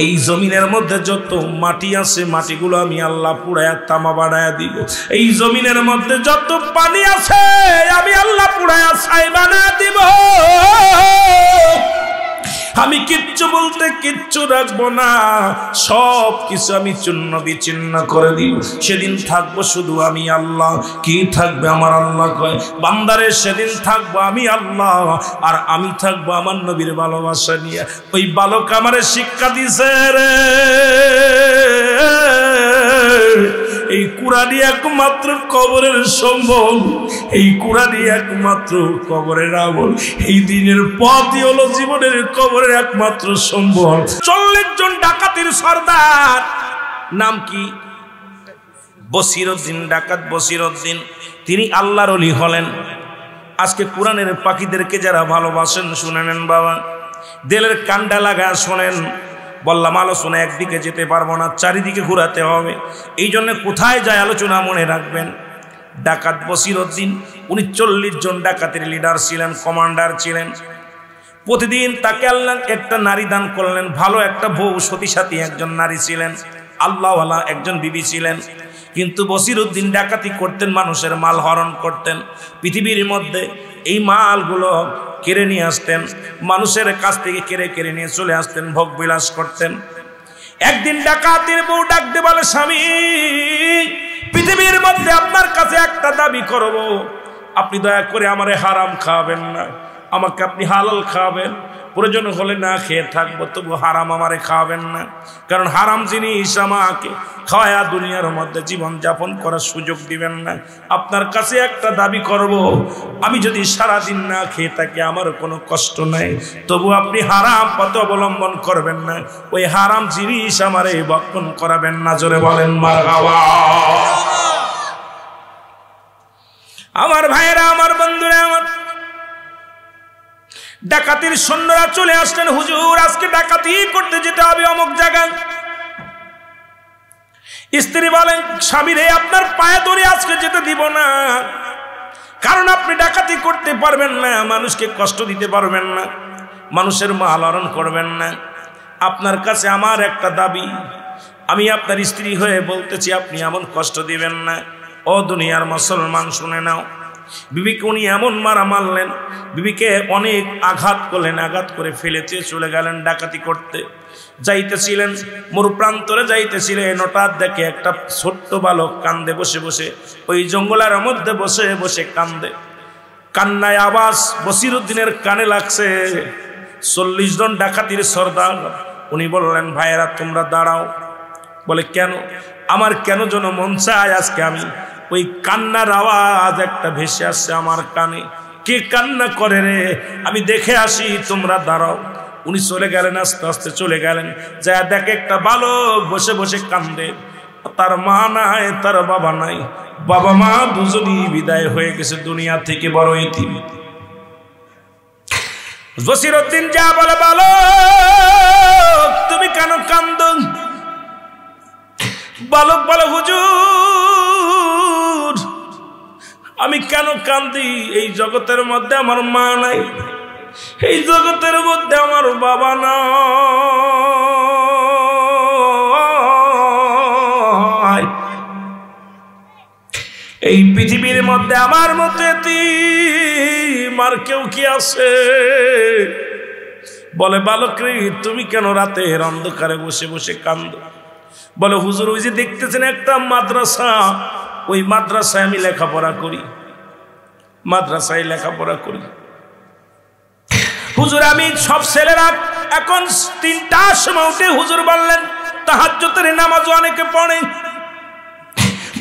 এই জমিনের মধ্যে যত মাটি আছে মাটিগুলো আমি আল্লাহ পুড়ায়া তামা বানায়া দিব। এই জমিনের মধ্যে যত পানি আছে আমি আল্লাহ পুড়ায়া ছাই বানায়া দিব। আমি কিচ্ছু বলতে কিচ্ছু রাখবো না, সব কিছু আমি চূর্ণ বিচ্ছিন্ন করে দিব। সেদিন থাকবো শুধু আমি আল্লাহ। কি থাকবে? আমার আল্লাহ কয় বান্দারে সেদিন থাকবো আমি আল্লাহ, আর আমি থাকবো আমার নবীর ভালোবাসা নিয়ে। ওই বালক আমারে শিক্ষা দিছে রে, এই কুরআনই একমাত্র কবরের সম্বল, এই কুরআনই একমাত্র কবরের আমল, এই দিনের পথই হলো জীবনের কবরের একমাত্র সম্বল। 40 জন ডাকাতের সর্দার, নাম কি? বসিরউদ্দিন ডাকাত বসিরউদ্দিন। তিনি আল্লাহর ওলি হলেন। আজকে কুরআনের পাখিদেরকে যারা ভালোবাসেন শুনে নেন বাবা, দিলের কান্ডা লাগা শোনেন। বললাম আলোচনা একদিকে যেতে পারবো না, চারিদিকে ঘোরাতে হবে। এই জন্য কোথায় যায় আলোচনা মনে রাখবেন। ডাকাত বসিরউদ্দিন উনি 40 জন ডাকাতের লিডার ছিলেন, কমান্ডার ছিলেন। প্রতিদিন তাকে আল্লাহ একটা নারী দান করলেন। ভালো একটা বউ, সতী সাথী একজন নারী ছিলেন, আল্লাহওয়ালা একজন বিবি ছিলেন। কিন্তু বসিরউদ্দিন ডাকাতি করতেন, মানুষের মাল হরণ করতেন। পৃথিবীর মধ্যে এই মালগুলো কেড়ে নিয়ে আসতেন, মানুষের কাছ থেকে কেড়ে কেড়ে নিয়ে চলে আসতেন, ভোগ বিলাস করতেন। একদিন ডাকাতের বউ ডাক দিয়ে বলে, স্বামী পৃথিবীর মধ্যে আপনার কাছে একটা দাবি করব, আপনি দয়া করে আমারে হারাম খাওয়াবেন না, আমাকে আপনি হালাল খাওয়াবেন। প্রয়োজন হলে না খেয়ে থাকবো, তবু হারাম আমারে খাওয়াবেন না। কারণ হারাম জিনিস আমাকে খাওয়া দুনিয়ার মধ্যে জীবন যাপন করার সুযোগ দিবেন না। আপনার কাছে একটা দাবি করব, আমি যদি সারাদিন না খেয়ে থাকি আমার কোনো কষ্ট নাই, তবু আপনি হারাম পথ অবলম্বন করবেন না, ওই হারাম জিনিস আমারে ভক্ষণ করাবেন না। জোরে বলেন মারহাবা। আমার ভাইয়েরা, আমার বন্ধুরা, আমার ডাকাতির সৈন্যরা চলে আসলেন। হুজুর আজকে ডাকাতি করতে যেতে হবে অমুক জায়গায়। স্ত্রী বলেন, স্বামী রে আপনার পায়ে ধরে আজকে যেতে দিব না, কারণ আপনি ডাকাতি করতে পারবেন না, মানুষকে কষ্ট দিতে পারবেন না, মানুষের মাল হরণ করবেন না। আপনার কাছে আমার একটা দাবি, আমি আপনার স্ত্রী হয়ে বলতেছি আপনি এমন কষ্ট দিবেন না। ও দুনিয়ার মুসলমান শুনে নাও, বিবিকে উনি এমন মারা মারলেন, বিবিকে অনেক আঘাত করলেন, আঘাত করে ফেলেছে চলে গেলেন ডাকাতি করতে। যাইতেছিলেন, মরুপ্রান্তরে যাইতেছিলেন, হঠাৎ দেখে একটা ছোট্ট বালক কান্দে বসে বসে, ওই জঙ্গলের মধ্যে বসে বসে কান্দে। কান্নায় আওয়াজ বসিরউদ্দিনের কানে লাগছে। 40 জন ডাকাতির সর্দার। উনি বললেন, ভাইয়েরা তোমরা দাঁড়াও। বলে কেন? আমার কেন যেন মন চায় আজকে আমি ওই কান্নার আওয়াজ একটা ভেসে আসছে আমার কানে। কে কান্না করে রে, আমি দেখে আসি, তোমরা দাঁড়াও। উনি চলে গেলেন, আস্তে আস্তে চলে গেলেন। যা দেখে একটা বালক বসে বসে কান্দে। তার মা নাই, তার বাবা নাই, বাবা মা দুজনই বিদায় হয়ে গেছে দুনিয়া থেকে, বড় এতিম। বসিরউদ্দিন যা বলে, বালক তুমি কেন কান্দ? বালক বলে, হুজুর আমি কেন কান্দি? এই জগতের মধ্যে আমার মা নাই, এই জগতের মধ্যে আমার বাবা নাই, এই পৃথিবীর মধ্যে আমার মতো এতিম আর কেউ কি আছে? বলে, বালক রে তুমি কেন রাতের অন্ধকারে বসে বসে কান্দো? বলে, হুজুর ওই যে দেখতেছেন একটা মাদ্রাসা, ওই মাদ্রাসায় আমি লেখাপড়া করি, মাদ্রাসায় লেখাপড়া করি। হুজুর আমি সব ছেলেরা এখন 3টার সময় উঠে, হুজুর বললেন তাহাজ্জুদের নামাজ অনেকে পড়ে।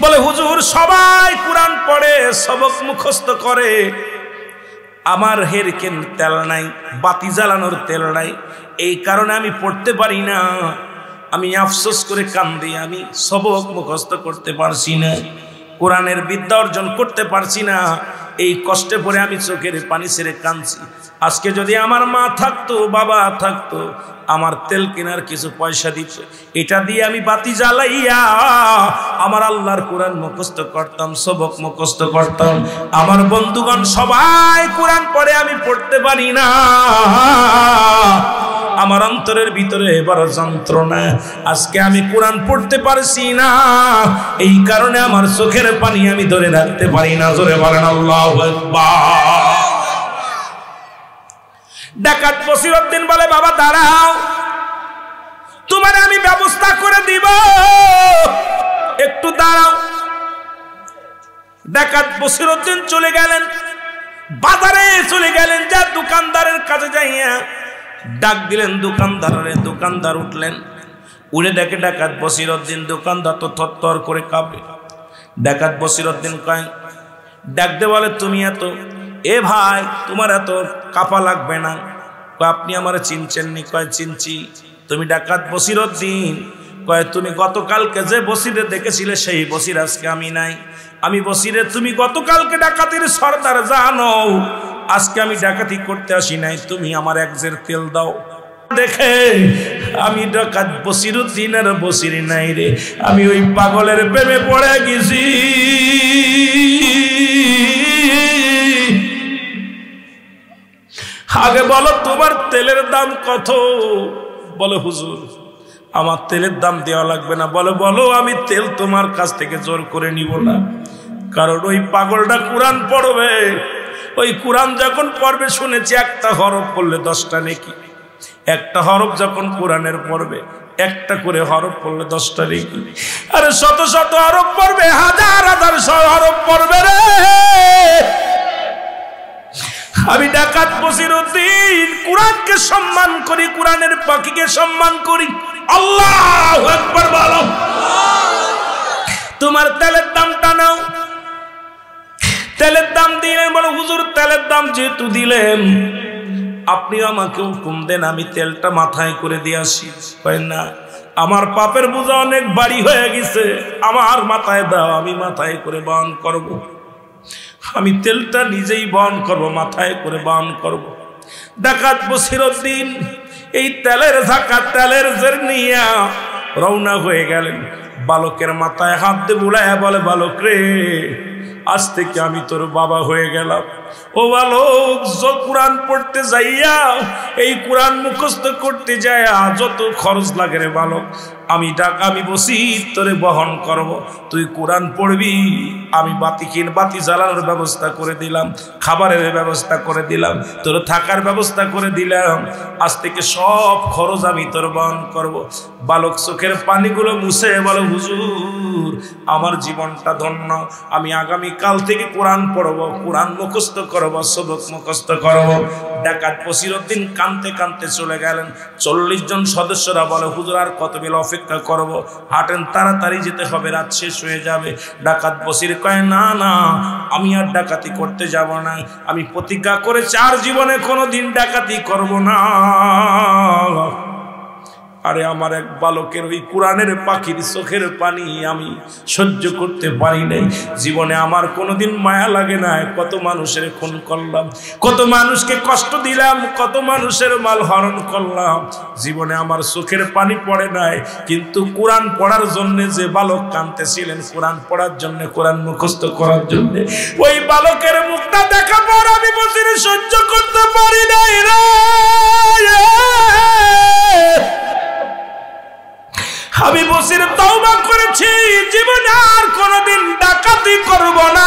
বলে, হুজুর সবাই কোরআন পড়ে, সবক মুখস্থ করে, আমার হেরকেন তেল নাই, বাতি জ্বালানোর তেল নাই, এই কারণে আমি পড়তে পারি না। আমি আফসোস করে কান্দি, আমি সবক মুখস্থ করতে পারছি না, কোরআনের বিদ্যা অর্জন করতে পারছি না। এই কষ্টে পড়ে আমি চোখের পানি ছেড়ে কাঁদছি। আজকে যদি আমার মা থাকতো, বাবা থাকতো, আমার তেল কেনার কিছু পয়সা দিত, এটা দিয়ে আমি বাতি জ্বালাইয়া আমার আল্লাহর কোরআন মুখস্থ করতাম, সবক মুখস্থ করতাম। আমার বন্ধুগণ সবাই কোরআন পড়ে, আমি পড়তে পারি না। আমার অন্তরের ভিতরে বড় যন্ত্রণা, আজকে আমি কোরআন পড়তে পারছি না, এই কারণে আমার চোখের পানি আমি ধরে রাখতে পারি না। জোরে বলেন আল্লাহু আকবার। ডাকাত বসিরউদ্দিন বলে, বাবা দাঁড়াও, তোমার আমি ব্যবস্থা করে দিব, একটু দাঁড়াও। ডাকাত বসিরউদ্দিন চলে গেলেন, বাজারে চলে গেলেন, যা দোকানদারের কাছে যাইয়া ডাক দিলেন দোকানদারের। দোকানদার উঠলেন, উড়ে দেখে ডাকাত বসিরউদ্দিন। দোকানদার তো থরথর করে কাঁপে। ডাকাত বসিরউদ্দিন কয়, ডাকতে বলে, তুমি এত, এ ভাই তোমার এত কাঁপা লাগবে না। আপনি আমার চিনছেননি? কয় চিনছি। তুমি ডাকাত বসিরউদ্দিন? কয় তুমি গতকালকে যে বসিরে দেখেছিলে সেই বসির আজকে আমি নাই। আমি বসিরে, তুমি গতকালকে ডাকাতির সর্দার জানো, আজকে আমি ডাকাতি করতে আসি নাই, তুমি আমার এক জের তেল দাও। দেখে আমি ডাকাত বসিরউদ্দিন আর বসির নাই রে, আমি ওই পাগলের প্রেমে পড়ে গেছি। আগে বলো তোমার তেলের দাম কত? বলো হুজুর আমার তেলের দাম দেওয়া লাগবে না। বলো বলো, আমি তেল তোমার কাছ থেকে জোর করে নিব না, কারণ ওই পাগলটা কোরআন পড়বে। ওই কোরআন যখন পড়বে শুনেছি একটা হরফ পড়লে 10টা নেকি। একটা হরফ যখন কোরআনের পড়বে, একটা করে হরফ পড়লে 10টা নেকি। আরে শত শত হরফ পড়বে, হাজার হাজার হরফ পড়বে রে। আমি ডাকাত বসিরউদ্দিন কোরআনকে সম্মান করি, কোরআনের পাখিকে সম্মান করি। আল্লাহু আকবার বলো। তোমার তেলের দামটা নাও। তেলের দাম দিলেন। বলো হুজুর তেলের দাম যেহেতু দিলেন, আপনি আমাকে হুকুম দেন আমি তেলটা মাথায় করে দিয়ে আসি। কয় না, আমার পাপের বোঝা অনেক ভারী হয়ে গেছে, আমার মাথায় দাও, আমি মাথায় করে বহন করব। আমি তেলটা নিজেই বহন করব, মাথায় করে বহন করব। ডাকাত বসিরউদ্দিন এই তেলের ঝাঁকা, তেলের জের নিয়া রওনা হয়ে গেলেন। বালকের মাথায় হাত দিয়ে বুলাইয়া বলে, বালক রে, আজ থেকে আমি তোর বাবা হয়ে গেলাম। ও বালক, কোরআন পড়তে যাইয়া, এই কোরআন মুখস্থ করতে যাইয়া যত খরচ লাগে রে বালক, আমি বসির তোরে বহন করব। তুই কোরআন পড়বি, আমি বাতি জ্বালানোর ব্যবস্থা করে দিলাম, খাবারের ব্যবস্থা করে দিলাম, তোর থাকার ব্যবস্থা করে দিলাম। আজ থেকে সব খরচ আমি তোর বহন করব। বালক চোখের পানিগুলো মুছে বলো, হুজুর আমার জীবনটা ধন্য, আমি আগামী কাল থেকে কোরআন পড়ব, কোরআন মুখস্থ করব, সবক মুখস্থ করব। ডাকাত বসিরউদ্দিন কানতে কানতে চলে গেলেন। 40 জন সদস্যরা বলে, হুজুর আর কত বেলা অপেক্ষা করব, হাঁটেন, তাড়াতাড়ি যেতে হবে, রাত শেষ হয়ে যাবে। ডাকাত বসির কয়, না না, আমি আর ডাকাতি করতে যাব না, আমি প্রতিজ্ঞা করেছি আর জীবনে কোনোদিন ডাকাতি করব না। আরে আমার এক বালকের ওই কোরআনের পাখির চোখের পানি আমি সহ্য করতে পারি নাই। জীবনে আমার কোনোদিন মায়া লাগে না। কত মানুষের খুন করলাম, কত মানুষকে কষ্ট দিলাম, কত মানুষের মাল হরণ করলাম, জীবনে আমার চোখের পানি পড়ে নাই। কিন্তু কোরআন পড়ার জন্য যে বালক কাঁদতেছিলেন, কোরআন পড়ার জন্য, কোরআন মুখস্থ করার জন্য, ওই বালকের মুখটা দেখা পর আমি বসিরে সহ্য করতে পারি নাই রে। আমি বসির তওবা করেছি, জীবনে আর কোনোদিন ডাকাতি করব না।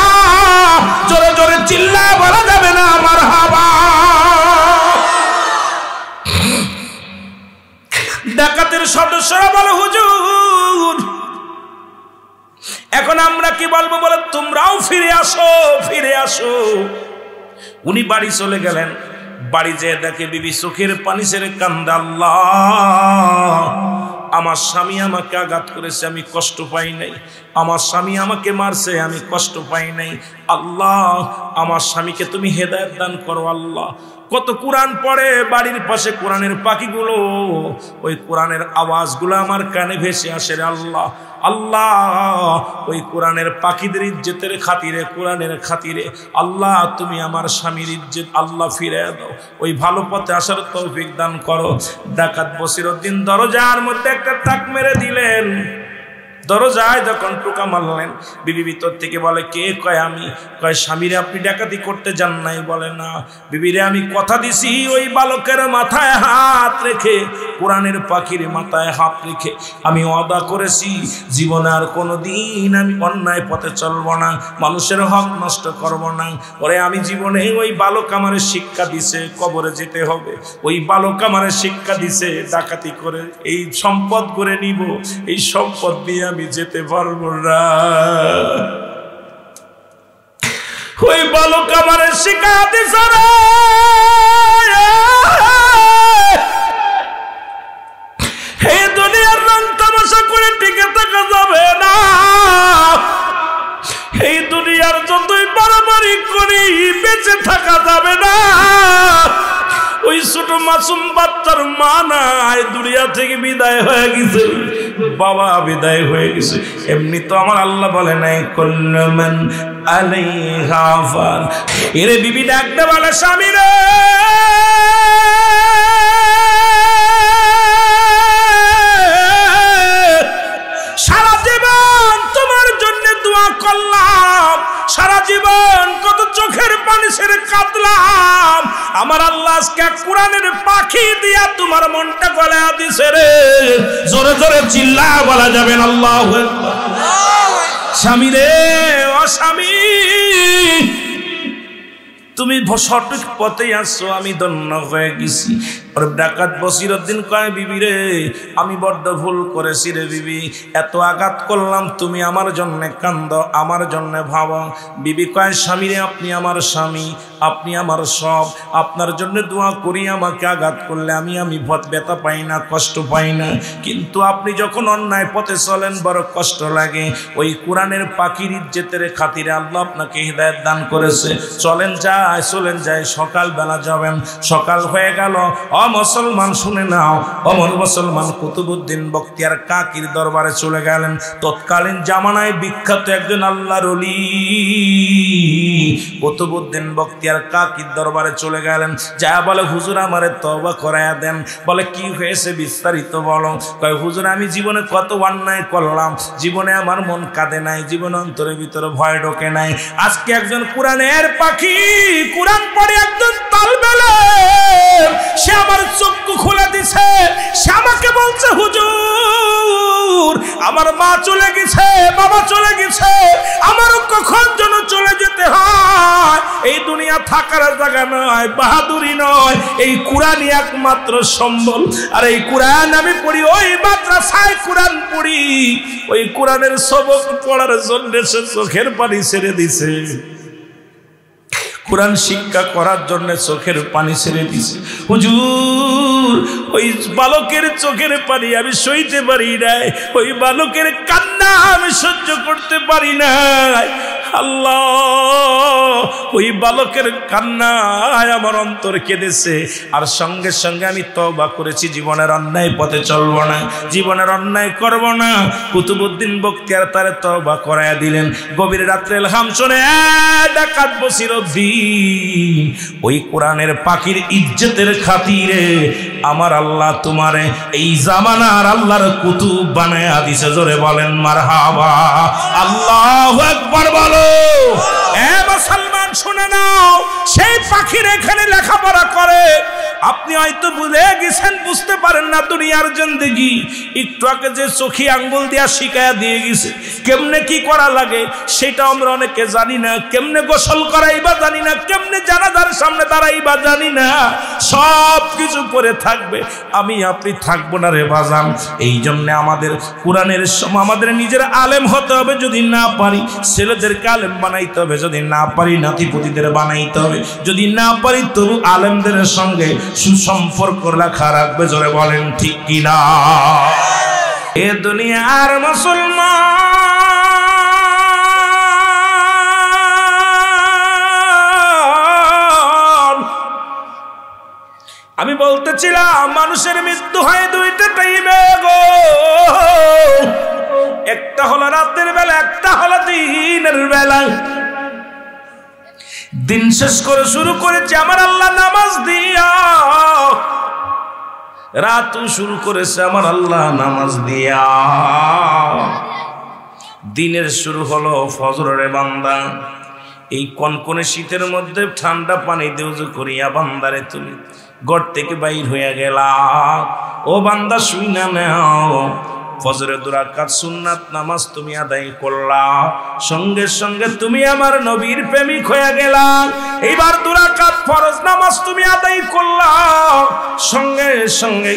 জোরে জোরে চিল্লা বলা যাবে না মারহাবা। ডাকাতের সদস্যরা বলে, হুজুর এখন আমরা কি বলবো? বলে তোমরাও ফিরে আসো, ফিরে আসো। উনি বাড়ি চলে গেলেন। বাড়ি যেয়ে দেখে বিবি চোখের পানি ছেড়ে কান্দে, আল্লাহ আমার স্বামী আমাকে আঘাত করেছে, আমি কষ্ট পাই নাই। আমার স্বামী আমাকে মারছে, আমি কষ্ট পাই নাই। আল্লাহ আমার স্বামীকে তুমি হেদায়েত দান করো। আল্লাহ কত কোরআন পড়ে, বাড়ির পাশে কোরআনের পাখিগুলো, ওই কোরআনের আওয়াজগুলো আমার কানে ভেসে আসে রে আল্লাহ। আল্লাহ ওই কোরআনের পাখিদের ইজ্জতের খাতিরে, কোরআনের খাতিরে আল্লাহ তুমি আমার স্বামীর ইজ্জত আল্লাহ ফিরে দাও, ওই ভালো পথে আসার তৌফিক দান করো। ডাকাত বসিরউদ্দিন দরজার মধ্যে একটা টাক মেরে দিলেন। দরজায় যখন টোকা মারলেন, বিবি ভিতর থেকে বলে, কে? কয় আমি। কয় স্বামীরে আপনি ডাকাতি করতে যান নাই? বলে না। বিবিরে আমি কথা দিছি ওই বালকের মাথায় হাত রেখে, কোরআনের পাখির মাথায় হাত রেখে আমি ওয়াদা করেছি জীবনে আর কোনোদিন আমি অন্যায় পথে চলবো না, মানুষের হক নষ্ট করব না। ওরে আমি জীবনে ওই বালক আমারে শিক্ষা দিছে কবরে যেতে হবে, ওই বালক আমারে শিক্ষা দিছে ডাকাতি করে এই সম্পদ করে নিব, এই সম্পদ দিয়ে আমি যেতে পারবো না। ওই বালক আমারে শিক্ষা দিছে রে, এই দুনিয়ার রং তামাশা করে টিকে থাকা যাবে না, এই দুনিয়ার যতই বাড়াবাড়ি করি বেঁচে থাকা যাবে না। ওই ছোট মাসুম বাচ্চার মা নাই, দুনিয়া থেকে বিদায় হয়ে গেছে, বাবা বিদায় হয়ে গেছে। এমনি তো আমার আল্লাহ বলে নাই কুল্লু মান আলাইহা ফান। এরে বিবি ডাকতে বলে, স্বামী রে সারা জীবন তোমার জন্য দোয়া করলাম, সারা জীবন কত চোখের পানি ছেড়ে কাঁদলাম, আমার আল্লাহ আজকে কোরআনের পাখি দিয়া তোমার মনটা গলায়া দিছে রে। জোরে জোরে চিল্লা বলা যাবেন আল্লাহু আকবার। স্বামী রে, ও স্বামী, তুমি সঠিক পথে আসছো, আমি ধন্য হয়ে গেছি। ডাকাত বসিরউদ্দিন কয়, বিবি রে আমি বড্ড ভুল করেছি রে বিবি, এত আঘাত করলাম, তুমি আমার জন্য কান্দ, আমার জন্য ভাবো। বিবি কয়, স্বামী রে আপনি আমার স্বামী, আপনি আমার সব, আপনার জন্য দোয়া করি, আমাকে আঘাত করলে আমি ব্যথা পাই না, কষ্ট পাই না, কিন্তু আপনি যখন অন্যায় পথে চলেন বড় কষ্ট লাগে। ওই কোরআনের পাখির ইজ্জতের খাতিরে আল্লাহ আপনাকে হিদায়াত দান করেছে, চলেন যায়, সকালবেলা যাবেন। সকাল হয়ে গেল, মুসলমান শুনে নাও, অমর মুসলমান কুতুবউদ্দিন বখতিয়ার কাকির দরবারে চলে গেলেন। তৎকালীন জামানায় বিখ্যাত একজন আল্লাহর ওলি কুতুবউদ্দিন বখতিয়ার কাকির দরবারে চলে গেলেন, যা বলে, হুজুর আমারে তওবা করায়া দেন। বলে, কি হয়েছে বিস্তারিত বলো। কয়, হুজুর আমি জীবনে কত অন্যায় করলাম, জীবনে আমার মন কাঁদে নাই, জীবনে অন্তরের ভিতরে ভয় ঢোকে নাই। আজকে একজন কোরআনের পাখি, কোরআন পড়ে একজন তালবেলা, সে আমার চক্ষু খুলে দিছে। সে আমাকে বলছে, হুজুর আমার মা চলে গেছে, বাবা চলে গেছে, আমারও কখন যেন চলে যেতে হয়। এই দুনিয়া থাকার জায়গা নয়, বাহাদুরি নয়, এই কোরআনই একমাত্র সম্বল। আর এই কোরআন আমি পড়ি, ওই মাদ্রাসায় কোরআন পড়ি, ওই কোরআনের সবক পড়ার জন্য সে চোখের পানি ছেড়ে দিছে, কোরআন শিক্ষা করার জন্য চোখের পানি ছেড়ে দিছে। হুজুর ওই বালকের চোখের পানি আমি সইতে পারি নাই, ওই বালকের কান্না আমি সহ্য করতে পারি নাই। আল্লাহ, ওই বালকের কান্নায় আমার অন্তর কেঁদেছে। আর সঙ্গে সঙ্গে আমি তওবা করেছি, জীবনের অন্যায় পথে চলবো না, জীবনের অন্যায় করব না। কুতুবউদ্দিন বখতিয়ার তারে তওবা করায়া দিলেন। গভীর রাত্রে এলহাম শুনে ডাকাত বসিরউদ্দিন ওই কোরআনের পাখির ইজ্জতের খাতিরে আমার আল্লাহ তোমারে এই জামানার আল্লাহর কুতুব বানায়া দিছে। জোরে বলেন মারহাবা, আল্লাহু আকবার বলো। মুসলমান শুনে নাও, সেই পাখির এখানে লেখাপড়া করে। আপনি হয়তো ভুলে গেছেন, বুঝতে পারেন না দুনিয়ার জিন্দেগি। একটু আগে যে চোখে আঙ্গুল দিয়া শিখায়া দিয়ে গেছে, কেমনে কি করা লাগে সেটা আমরা অনেকে জানি না, কেমনে গোসল করাইবা জানি না, কেমনে জানাজার সামনে দাঁড়াইবা জানি না, সব কিছু করে থাকবে, আমি আপনি থাকবো না রে বাজান। এই জন্য আমাদের কোরআনের আমাদের নিজের আলেম হতে হবে, যদি না পারি ছেলেদেরকে আলেম বানাইতে হবে, যদি না পারি নাতিপুতিদের বানাইতে হবে, যদি না পারি তবু আলেমদের সঙ্গে সুসম্পর্ক রাখা রাখবে। জোরে বলেন ঠিক কিনা? এ দুনিয়ার মুসলমান, আমি বলতেছিলাম মানুষের মৃত্যু হয় দুইটা টাইমে গো, একটা হলো রাতের বেলা, একটা হলো দিনের বেলা। দিন শেষ করে শুরু করেছে আমার আল্লাহ নামাজ দিয়া, রাতও শুরু করেছে আমার আল্লাহ নামাজ দিয়া। দিনের শুরু হলো ফজরের বান্দা, এই কনকনে শীতের মধ্যে ঠান্ডা পানি দিয়ে উযু করিয়া বান্দারে তুমি ঘর থেকে বাইর হইয়া গেলা। ও বান্দা শুই না নাও, ফজরের 2 রাকাত সুন্নাত নামাজ তুমি আদায় করলা, সঙ্গে সঙ্গে তুমি আমার নবীর প্রেমিক হয়ে গেলা। এইবার 2 রাকাত ফরজ নামাজ তুমি আদায় করলা, সঙ্গে সঙ্গে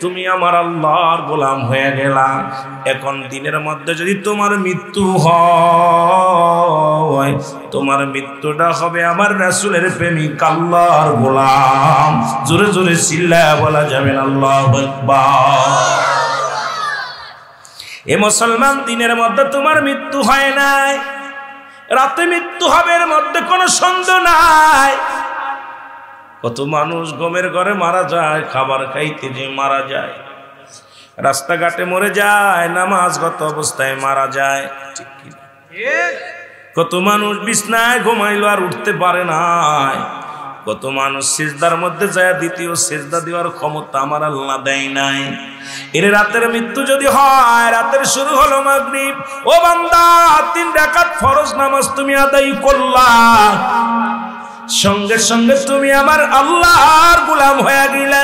তুমি আমার আল্লাহর গোলাম হয়ে গেলা। এখন দিনের মধ্যে যদি তোমার মৃত্যু হয়, তোমার মৃত্যুটা হবে আমার রাসূলের প্রেমিক আল্লাহর গোলাম। জোরে জোরে চিল্লায়া বলা যাবে না আল্লাহু আকবার। এ মুসলমান, দিনের মধ্যে তোমার মৃত্যু হয় নাই, রাতে মৃত্যু হবে, এর মধ্যে কোনো সন্দেহ নাই। কত মানুষ ঘুমের ঘরে মারা যায়, খাবার খাইতে যে মারা যায়, রাস্তাঘাটে মরে যায়, নামাজগত অবস্থায় মারা যায়, ঠিক কি? কত মানুষ বিছনায় ঘুমাইলো আর উঠতে পারে নাই, কত মানুষ সিজদার মধ্যে যায় দ্বিতীয় সিজদা দেওয়ার ক্ষমতা আমার আল্লাহ দেয় নাই। এর রাতের মৃত্যু যদি হয়, রাতের শুরু হলো মাগরিব, ও বান্দা 3 রাকাত ফরজ নামাজ তুমি আদায় করলা, সঙ্গে সঙ্গে তুমি আমার আল্লাহর গোলাম হয়ে গেলে।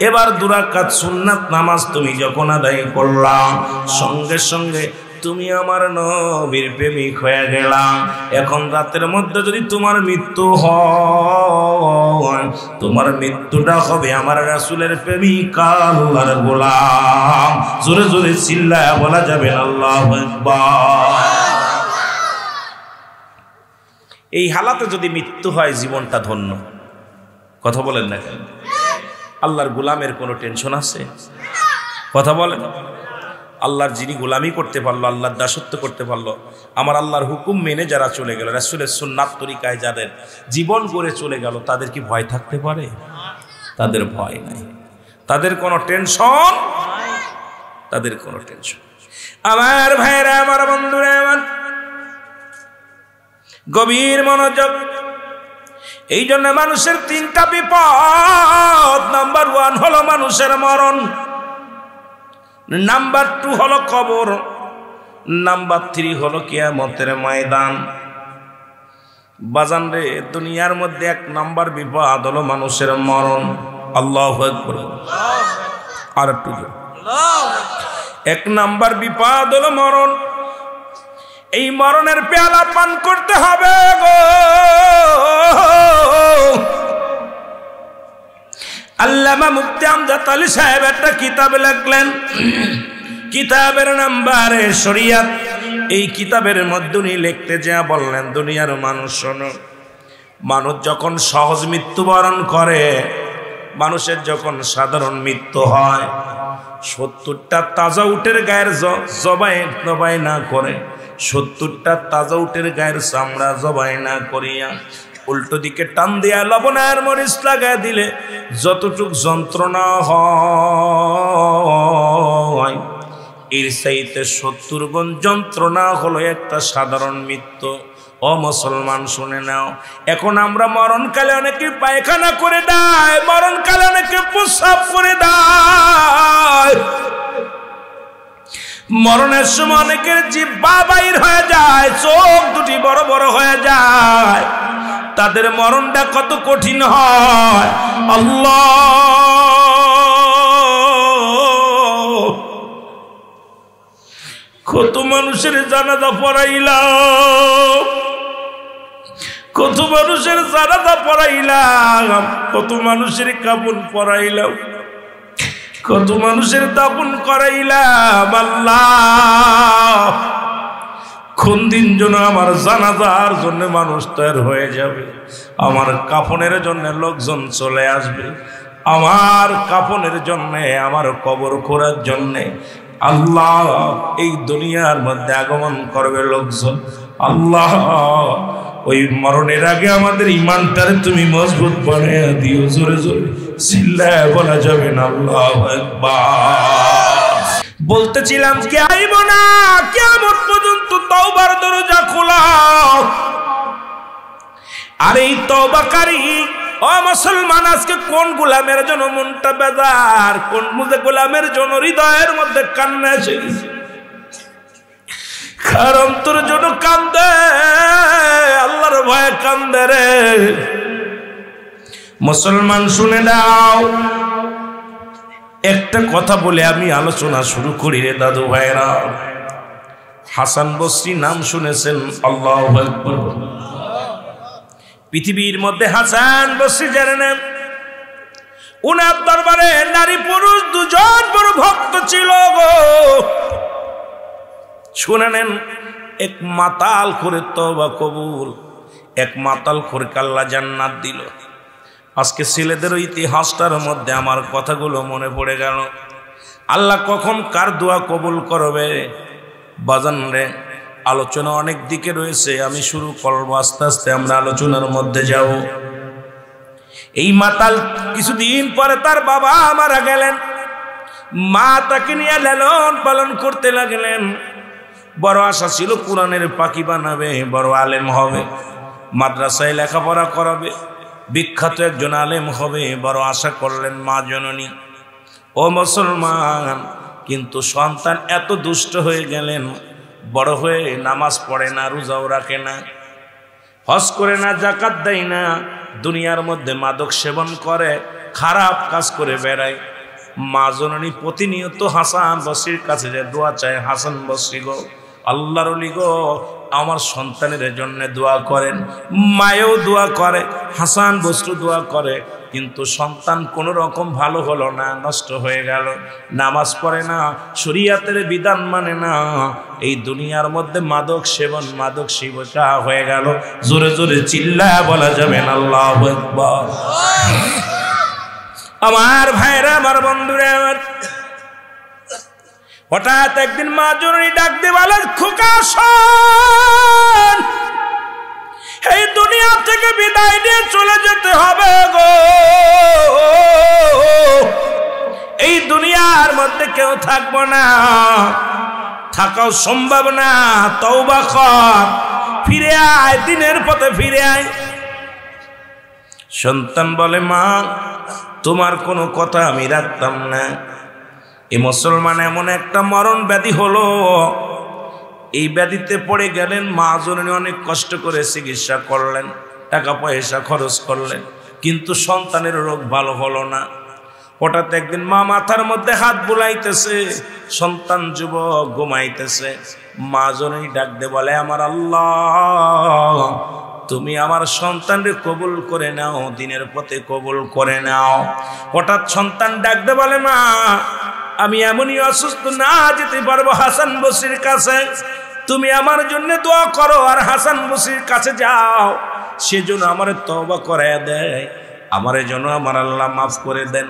এবার 2 রাকাত সুন্নাত নামাজ তুমি যখন আদায় করলা, সঙ্গে সঙ্গে তুমি আমার নবীর প্রেমিক হয়ে গেলা। এখন রাতের মধ্যে যদি তোমার মৃত্যু হয়, তোমার মৃত্যুটা হবে আমার রাসূলের প্রেমিক আল্লাহর গোলাম। জোরে জোরে চিল্লায়া বলা যাবে আল্লাহু আকবার। এই হালাতে যদি মৃত্যু হয়, জীবনটা ধন্য। কথা বলেন না কেন? আল্লাহর গোলামের কোনো টেনশন আছে? কথা বলেন। আল্লাহর যিনি গোলামি করতে পারলো, আল্লাহর দাসত্ব করতে পারলো, আমার আল্লাহর হুকুম মেনে যারা চলে গেল, রাসূলের সুন্নাত তরিকায় যাদের জীবন গড়ে চলে গেল, তাদের কি ভয় থাকতে পারে? তাদের ভয় নাই, তাদের কোনো টেনশন, তাদের কোনো টেনশন। আমার ভাইরা, আমার বন্ধুরা, আমার গভীর মনোযোগ। এই জন্য মানুষের 3টা বিপদ। নাম্বার 1 হলো মানুষের মরণ, নাম্বার 2 হলো কবর, নাম্বার 3 হলো কিয়ামতের ময়দান। বাজান রে, দুনিয়ার মধ্যে 1 নাম্বার বিপদ হলো মানুষের মরণ। আল্লাহু আকবার। আর একটু 1 নাম্বার বিপদ হলো মরণ। এই মরণের পেয়ালা পান করতে হবে গো। আল্লামা মুফতি আমজাদ আলী সাহেব একটা কিতাব লিখলেন, কিতাবের নাম্বারে শরিয়াত। এই কিতাবের মধ্যে উনি লিখতে যা বললেন, দুনিয়ার মানুষ শোনো, মানুষ যখন সহজ মৃত্যুবরণ করে, মানুষের যখন সাধারণ মৃত্যু হয়, 70টা তাজা উটের গায়ের জবাই না করে, 70টা তাজা উটের গায়ের চামড়া জবাই না করিয়া উল্টো দিকে টান দিয়া লবণের মরিচ লাগায় দিলে যতটুক যন্ত্রণা হয়, এর চাইতে 70 গুণ যন্ত্রণা হলো একটা সাধারণ মৃত্যু। ও মুসলমান, শুনে নাও, এখন আমরা মরণকালে অনেকে পায়খানা করে দেয়, মরণকালে অনেকে প্রস্রাব করে দেয়, মরণের সময় অনেকের জিহ্বা বাইর হয়ে যায়, চোখ দুটি বড় বড় হয়ে যায়। তাদের মরণটা কত কঠিন হয়। আল্লাহ, কত মানুষের জানাজা পড়াইলাম, কত মানুষের জানাজা পড়াইলাম, কত মানুষের কাফন পড়াইলাম, কত মানুষের দাফন করাইলাম। আল্লাহ, কোন দিন যেন আমার জানাজার জন্য মানুষ তৈরি হয়ে যাবে, আমার কাফনের জন্য লোকজন চলে আসবে, আমার কাফনের জন্য, আমার কবর খোঁড়ার জন্যে আল্লাহ এই দুনিয়ার মধ্যে আগমন করবে লোকজন। আল্লাহ, ওই মরণের আগে আমাদের ইমানটারে তুমি মজবুত বানিয়ে দিও। জোরে জোরে চিল্লায় বলা যাবে না আল্লাহু আকবার। বলতেছিলাম কি আইব না, কিয়ামত পর্যন্ত তওবার দরজা খোলা। আর এই তওবাকারী ও মুসলমান, আজকে কোন গোলামের জন্য মনটা বেজার, কোন গোলামের জন্য হৃদয়ের মধ্যে কান্না এসে গেছে। আর অন্তর যেন কান্দে, আল্লাহর ভয়ে কান্দে রে। মুসলমান শুনে দাও, একটা কথা বলে আমি আলোচনা শুরু করি রে দাদু ভাইরা। হাসান বসরি নাম শুনেছেন? আল্লাহু আকবার। পৃথিবীর মধ্যে হাসান বসরি জানেন, উনার দরবারে নারী পুরুষ দুজন বড় ভক্ত ছিল গো। শুনে নেন, এক মাতাল করে তওবা কবুল, এক মাতাল করে আল্লাহ জান্নাত দিল। আজকে ছেলেদের ইতিহাসটার মধ্যে আমার কথাগুলো মনে পড়ে গেল। আল্লাহ কখন কার দোয়া কবুল করবে বাজান রে। আলোচনা অনেক দিকে রয়েছে, আমি শুরু করবো আস্তে আস্তে, আমরা আলোচনার মধ্যে যাব। এই মাতাল কিছুদিন পরে তার বাবা মারা গেলেন, মা তাকে নিয়ে লালন পালন করতে লাগলেন। বড় আশা ছিল কোরআনের পাখি বানাবে, বড় আলেম হবে, মাদ্রাসায় লেখাপড়া করাবে, বিখ্যাত একজন আলেম হবে, বড় আশা করলেন মা জননী। ও মুসলমান, কিন্তু সন্তান এত দুষ্ট হয়ে গেলেন, বড় হয়ে নামাজ পড়ে না, রোজাও রাখে না, হজ করে না, যাকাত দেয় না, দুনিয়ার মধ্যে মাদক সেবন করে, খারাপ কাজ করে বেড়ায়। মা জননী প্রতিনিয়ত হাসান বসরির কাছে যে দোয়া চায়, হাসান বসরি গো, আল্লাহর ওলি গো, আমার সন্তানের জন্য দোয়া করেন। মায়েও দোয়া করে, হাসান বসরি দোয়া করে, কিন্তু সন্তান কোনো রকম ভালো হলো না, নষ্ট হয়ে গেল। নামাজ পড়ে না, শরীয়তের বিধান মানে না, এই দুনিয়ার মধ্যে মাদক সেবন, মাদক শিবকা হয়ে গেল। জোরে জোরে চিল্লায় বলা যাবে না আল্লাহু আকবার। আমার ভাইরা, আমার বন্ধুরা, আমার হঠাৎ একদিন মা জননী ডাক দিয়ে বলেন, খোকা শোন, এই দুনিয়া থেকে বিদায় নিয়ে চলে যেতে হবে গো। এই দুনিয়ার মধ্যে কেউ থাকবো না, থাকাও সম্ভব না। তওবা কর, ফিরে আয়, দিনের পথে ফিরে আয়। সন্তান বলে, মা তোমার কোনো কথা আমি রাখতাম না। এই মুসলমান এমন একটা মরণ ব্যাধি হলো, এই ব্যাধিতে পড়ে গেলেন। মা জননী অনেক কষ্ট করে চিকিৎসা করলেন, টাকা পয়সা খরচ করলেন, কিন্তু সন্তানের রোগ ভালো হলো না। হঠাৎ একদিন মা মাথার মধ্যে হাত বুলাইতেছে, সন্তান যুবক ঘুমাইতেছে। মা জননী ডাক দিয়ে বলে, আমার আল্লাহ, তুমি আমার সন্তানকে কবুল করে নাও, দিনের পথে কবুল করে নাও। হঠাৎ সন্তান ডাক দিয়ে বলে, মা আমি এমনই অসুস্থ, না যেতে পারবো হাসান বসরির কাছে, তুমি আমার জন্য দোয়া করো, আর হাসান বসরির কাছে যাও, সেজন্য আমার তওবা করায় দেয়, আমার জন্য আমার আল্লাহ মাফ করে দেন।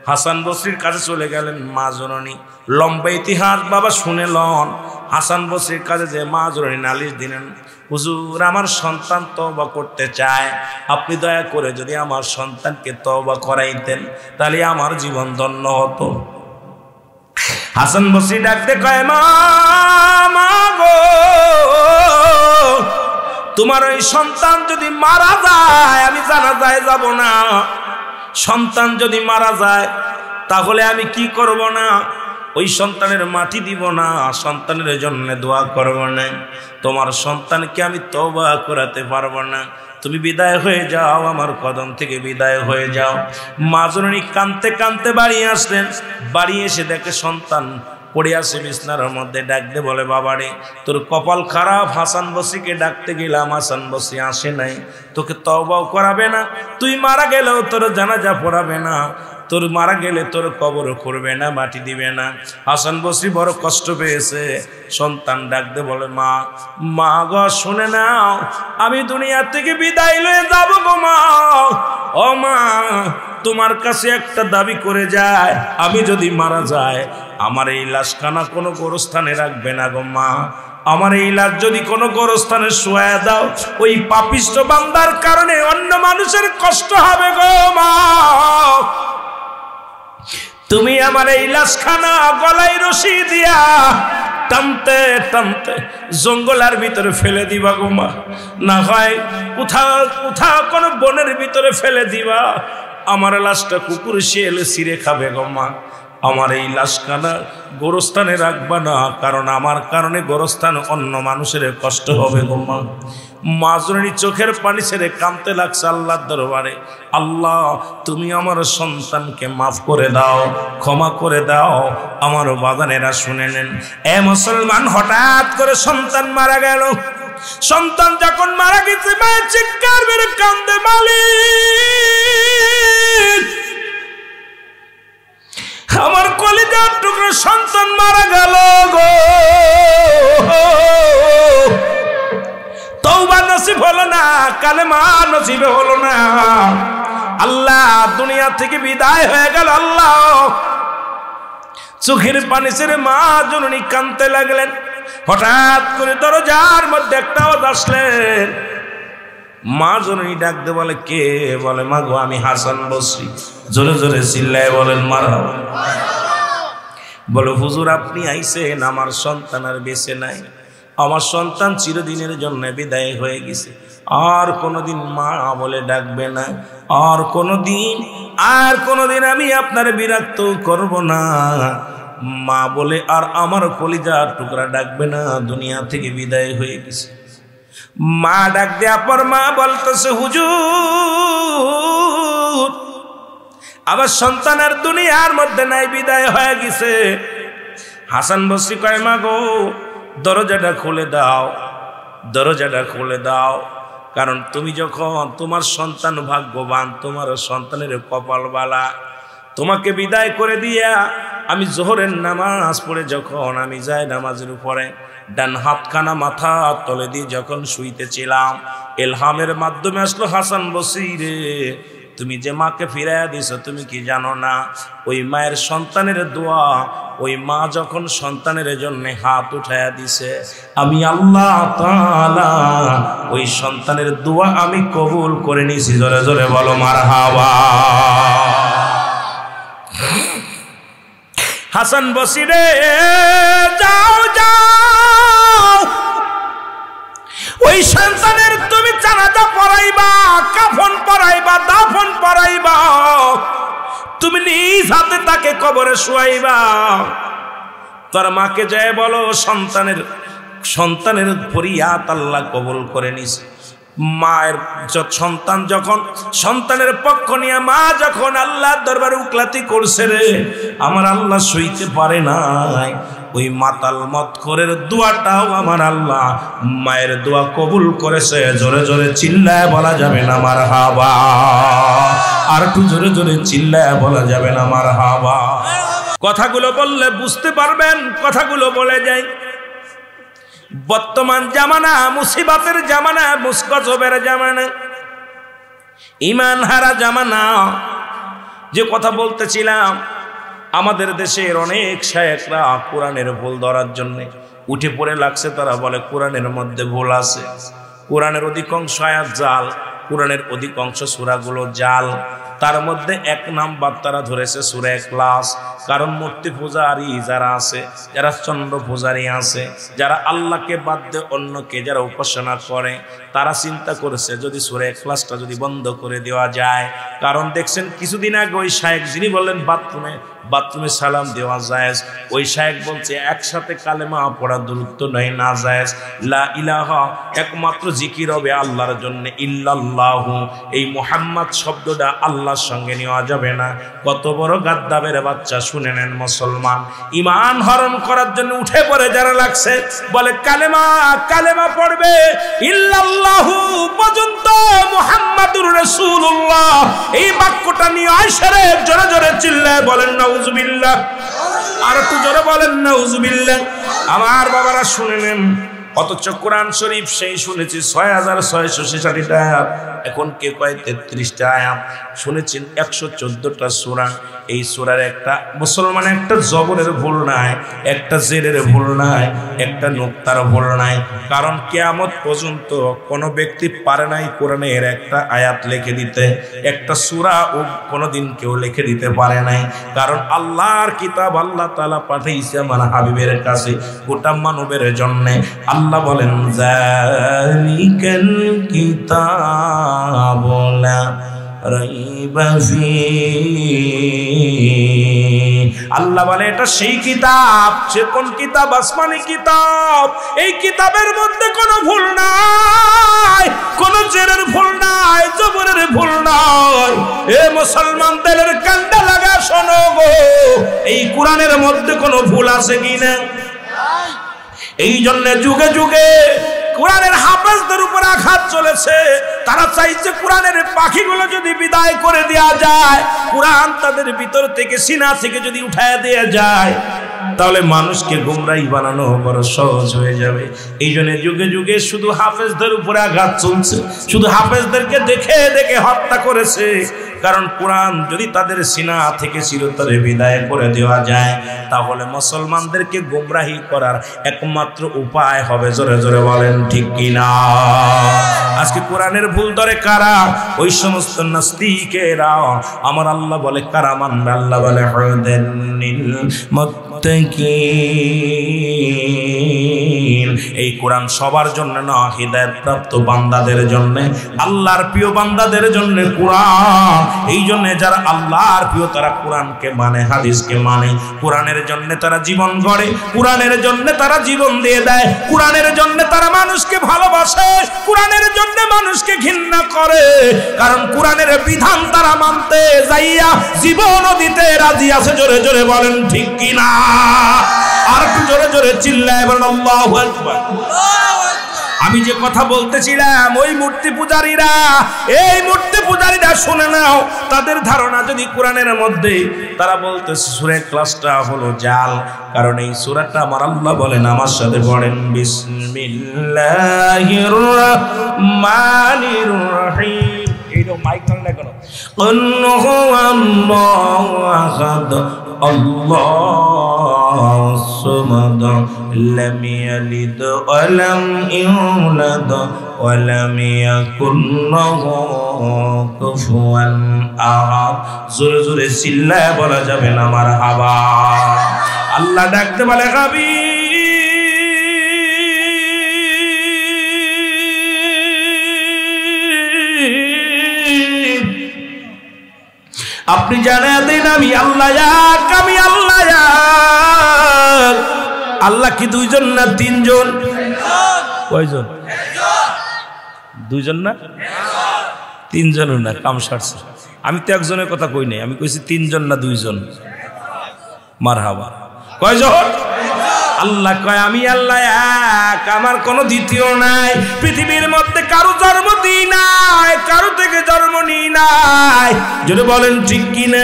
হাসান বসরির কাছে চলে গেলেন মা জননী। লম্বা ইতিহাস বাবা শুনে লন। হাসান বসরির কাছে যে মা জননী নালিশ দিলেন, হুজুর আমার সন্তান তওবা করতে চায়, আপনি দয়া করে যদি আমার সন্তানকে তওবা করাইতেন তাহলে আমার জীবন ধন্য হতো। হাসান বসরি ডাকতে কয়, মা গো, তোমার ওই সন্তান যদি মারা যায় আমি জানাজায় যাব না। সন্তান যদি মারা যায় তাহলে আমি কি করব না? ওই সন্তানের মাটি দিব না, সন্তানের জন্য দোয়া করব না, তোমার সন্তানকে আমি তওবা করাতে পারবো না। তুমি বিদায় হয়ে যাও, আমার কদম থেকে বিদায় হয়ে যাও। মা জননী কাঁদতে কাঁদতে বাড়ি আসলেন। বাড়ি এসে দেখে সন্তান পড়ে আছে বিছনার মধ্যে। ডাকতে বলে, বাবারে তোর কপাল খারাপ, হাসান বসরিকে ডাকতে গেলাম, হাসান বসরি আসে নাই, তোকে তওবাও করাবে না, তুই মারা গেলেও তোর জানাজা পড়াবে না, তোর মারা গেলে তোর কবর করবে না, মাটি দিবে না। হাসান বসরি বড় কষ্ট পেয়েছে। সন্তান ডাকতে বলে, মা গো শুনে নাও, আমি দুনিয়া থেকে বিদায় লয়ে যাব গো মা। ও মা, তোমার কাছে একটা দাবি করে যায়, আমি যদি মারা যায় আমার এই লাশখানা কোনো গোরস্থানে রাখবে না গো মা। আমার এই লাশ যদি কোনো গোরস্থানে শোয়া দাও, ওই পাপিষ্ঠ বান্দার কারণে অন্য মানুষের কষ্ট হবে গো মা। তুমি আমার এই লাশখানা গলায় রশি দিয়া টানতে টানতে জঙ্গলের ভিতরে ফেলে দিবা গো মা, না হয় কোথাও কোনো বনের ভিতরে ফেলে দিবা। আমার লাশটা কুকুর শিয়ালে ছিঁড়ে খাবে গো মা। আমার এই লাশখানা গোরস্থানে রাখবা না, কারণ আমার কারণে গোরস্থান অন্য মানুষের কষ্ট হবে গো মা। মা জননী চোখের পানি ছেড়ে কাঁদতে লাগছে আল্লাহর দরবারে, আল্লাহ তুমি আমার সন্তানকে মাফ করে দাও, ক্ষমা করে দাও। আমার বাজানেরা শুনে নেন, এ মুসলমান, হঠাৎ করে সন্তান মারা গেল। সন্তান যখন মারা গেছে মায়ের চিৎকার মেরে কান্দে, মালিক আমার কলিজার টুকরো সন্তান মারা গেল গো, তওবা নসিব হলো না, কালেমা নসিব হলো না। আল্লাহ দুনিয়া থেকে বিদায় হয়ে গেল। আল্লাহ চোখের পানি ছেড়ে মা জননী কাঁদতে লাগলেন। হঠাৎ করে দরজার মধ্যে একটা আওয়াজ আসলেন। মা জননী ডাকতে বলে, কে? বলে, মা গো আমি হাসান বসরি। জোরে জোরে চিল্লায় বলেন মারহাবা। বলে, হুজুর আপনি আইছেন, আমার সন্তান আর বেঁচে নাই, আমার সন্তান চিরদিনের জন্য বিদায় হয়ে গেছে, আর কোনোদিন মা বলে ডাকবে না, আর কোনোদিন আমি আপনার বিরক্ত করব না, মা বলে আর আমার কলিজার টুকরা ডাকবে না, দুনিয়া থেকে বিদায় হয়ে গেছে। মা ডাক দেয়া পর মা বলতেছে, হুজুর আমার সন্তান আর দুনিয়ার মধ্যে নাই, বিদায় হয়ে গেছে। হাসান বসরি কয়, মা গো দরজাটা খুলে দাও, দরজাটা খুলে দাও, কারণ তুমি যখন তোমার সন্তান ভাগ্যবান, তোমার সন্তানের কপাল বালা, তোমাকে বিদায় করে দিয়া আমি জোহরের নামাজ পড়ে যখন আমি যাই নামাজের উপরে ডান হাতখানা মাথা তলে দিয়ে যখন শুইতেছিলাম, এলহামের মাধ্যমে আসলো, হাসান বসরি রে তুমি যে মাকে ফিরাইয়া দিছ, তুমি কি জানো না ওই মায়ের সন্তানের দোয়া, ওই মা যখন সন্তানের জন্য হাত উঠাইয়া দিছে, আমি আল্লাহ তাআলা ওই সন্তানের দোয়া আমি কবুল করে নিছি। জোরে জোরে বলো মারহাবা। হাসান বসরি রে যাও যাও, ওই সন্তানের তুমি জানাজা পড়াইবা, কাফন পড়াইবা, দাফন পড়াইবা, তুমি নিজ হাতে তাকে কবরে শুয়াইবা। তোর মাকে যায় বলো সন্তানের ফরিয়াদ আল্লাহ কবুল করে নিছে। মায়ের সন্তান যখন সন্তানের পক্ষ নিয়ে মা যখন আল্লাহর দরবারে উকলাতি করছে রে, আমার আল্লাহ সইতে পারে নাই, ওই মাতাল মতখোরের দোয়াটাও আমার আল্লাহ মায়ের দোয়া কবুল করেছে। জোরে জোরে চিল্লায় বলা যাবে না মারহাবা, আর একটু জোরে জোরে চিল্লায় বলা যাবে না মারহাবা। কথাগুলো বললে বুঝতে পারবেন, কথাগুলো বলে যাই। বর্তমান জামানা মুসিবতের জামানা, মুসগজবের জামানা, ঈমান হারা জামানা। যে কথা বলতেছিলাম, আমাদের দেশের অনেক শায়েখরা কোরআনের ভুল ধরার জন্য উঠে পড়ে লাগছে। তারা বলে কোরআনের মধ্যে ভুল আছে, কোরআনের অধিকাংশ আয়াত জাল, কোরআনের অধিকাংশ সূরাগুলো জাল। তার মধ্যে এক নাম্বার তারা ধরেছে সূরা ইখলাস। কারণ মূর্তি পূজারী যারা আছে, যারা চন্দ্র পূজারী আছে, যারা আল্লাহকে বাদ দিয়ে অন্যকে যারা উপাসনা করে, তারা চিন্তা করেছে যদি সূরা ইখলাসটা যদি বন্ধ করে দেওয়া যায়। কারণ দেখছেন কিছুদিন আগে ওই শায়েখ যিনি বললেন বাথরুমে সালাম দেওয়া জায়েজ, ওই শায়েখ বলছে একসাথে কালেমা পড়া দূরত্ব নয়, না জায়েজ। লা ইলাহা একমাত্র জিকির হবে আল্লাহর জন্য, ইল্লাল্লাহু এই মুহাম্মদ শব্দটা আল্লাহর সঙ্গে নেওয়া যাবে না। কত বড় গাদ্দাবের বাচ্চা! শুনে নেন মুসলমান, ঈমান হরণ করার জন্য উঠে পড়ে যারা লাগছে, বলে কালেমা পড়বে ইল্লাল্লাহু পর্যন্ত, মুহাম্মাদুর রাসূলুল্লাহ এই বাক্যটা নিয়ে আয়সারে জোরে জোরে চিল্লায় বলেন নাউজুবিল্লাহ, আর একটু জোরে বলেন নাউজুবিল্লাহ। আমার বাবারা শুনে নেন, অথচ কোরআন শরীফ সেই শুনেছি ৬৬৬৬টা আয়াত, এখন কে কয় ৩৩টা আয়াত। শুনেছেন ১১৪টা সূরা। এই সূরার একটা মুসলমান একটা জবরের ভুল নাই, একটা জেরের ভুল নাই, একটা নুক্তার ভুল নাই। কারণ কিয়ামত পর্যন্ত কোনো ব্যক্তি পারে নাই কোরআনের একটা আয়াত লিখে দিতে, একটা সূরা ও কোনোদিন কেউ লিখে দিতে পারে নাই। কারণ আল্লাহর কিতাব আল্লাহ তাআলা পাঠাইছে আমার হাবিবের কাছে গোটা মানবের জন্য। আল্লাহ বলেন যালিকাল কিতাবু লা রাইবা ফীহি আল্লাহ বলে এটা সেই কিতাব। সে কোন কিতাব? আসমানি কিতাব। এই কিতাবের মধ্যে কোনো ভুল নাই, কোনো জেরের ভুল নাই, জবরের ভুল নাই। এ মুসলমান দিলের কান্দা লাগা শোনো গো, এই কোরআনের মধ্যে কোনো ভুল আছে কিনা? এই জন্য যুগে যুগে কোরআনের হাফেজদের উপর আঘাত চলেছে। তারা চাইছে কোরআনের পাখিগুলো যদি বিদায় করে দেয়া যায়, কোরআন তাদের ভিতর থেকে সিনা থেকে যদি উঠায় দেয়া যায়, তাহলে মানুষকে গুমরাহি বানানো বড় সহজ হয়ে যাবে। এই জন্য যুগে যুগে শুধু হাফেজদের উপরে আঘাত চলছে, শুধু হাফেজদেরকে দেখে দেখে হত্যা করেছে। কারণ কোরআন যদি তাদের সিনা থেকে চিরতরে বিদায় করে দেওয়া যায়, তাহলে মুসলমানদেরকে গুমরাহি করার একমাত্র উপায় হবে। জোরে জোরে বলেন ঠিক কিনা? আজকে কোরআনের ভুল ধরে কারা? ওই সমস্ত নাস্তিকেরা। আমার আল্লাহ বলে কারা মানবে? আল্লাহ বলে হুদাল্লিল মুত্তাকিন। এই কোরআন সবার জন্য না, হিদায়াত প্রাপ্ত বান্দাদের জন্য, আল্লাহর প্রিয় বান্দাদের জন্য কোরআন। এই জন্য যারা আল্লাহর প্রিয় তারা কোরআনকে মানে, হাদিসকে মানে, কোরআনের জন্য তারা জীবন গড়ে, কোরআনের জন্য তারা জীবন দিয়ে দেয়, কোরআনের জন্য তারা মানুষকে ভালোবাসে, কোরআনের জন্য মানুষকে ঘৃণা করে। কারণ কোরআনের বিধান তারা মানতে যাইয়া জীবনও দিতে রাজি আছে। জোরে জোরে বলেন ঠিক কিনা? আর একটু জোরে জোরে চিল্লায় বলেন আল্লাহু আকবার। আমি যে কথা বলতেছিলাম, ওই মূর্তি পূজারীরা, এই মূর্তি পূজারীরা শুনে নাও, তাদের ধারণা যদি কোরআনের মধ্যে তারা বলতেছে সূরা ক্লাসটা হলো জাল। কারণ এই সূরাটা আমার আল্লাহ বলেন, আমার সাথে পড়েন, বিসমিল্লাহির রহমানির রহিম। এইটা মাইক টান লাগানো। আল্লাহু আল্লাহু আহাদ আল্লাহুস সামাদ লাম ইয়ালিদ ওয়া লাম ইউলাদ ওয়া লাম ইয়াকুল লাহু কুফুয়ান আহাদ। জোরে জোরে চিল্লায় বলা যাবে না মারহাবা। আল্লাহ ডাকতে বলে গাবি, আপনি জানেন দিন আমি আল্লাহ এক, আমি আল্লাহ এক। আল্লাহ কি দুইজন না তিনজন? কয়জন? দুইজন না তিনজনও না, কাম সারছে। আমি তো একজনের কথা কই নাই, আমি কইছি তিনজন না দুইজন। মারহাবা। কয়জন? আল্লাহ কয় আমি আল্লাহ এক, আমার কোনো দ্বিতীয় নাই। পৃথিবীর মধ্যে কারো জন্ম দিই নাই, কারো থেকে জন্ম নিই নাই। যদি বলেন ঠিক কি না?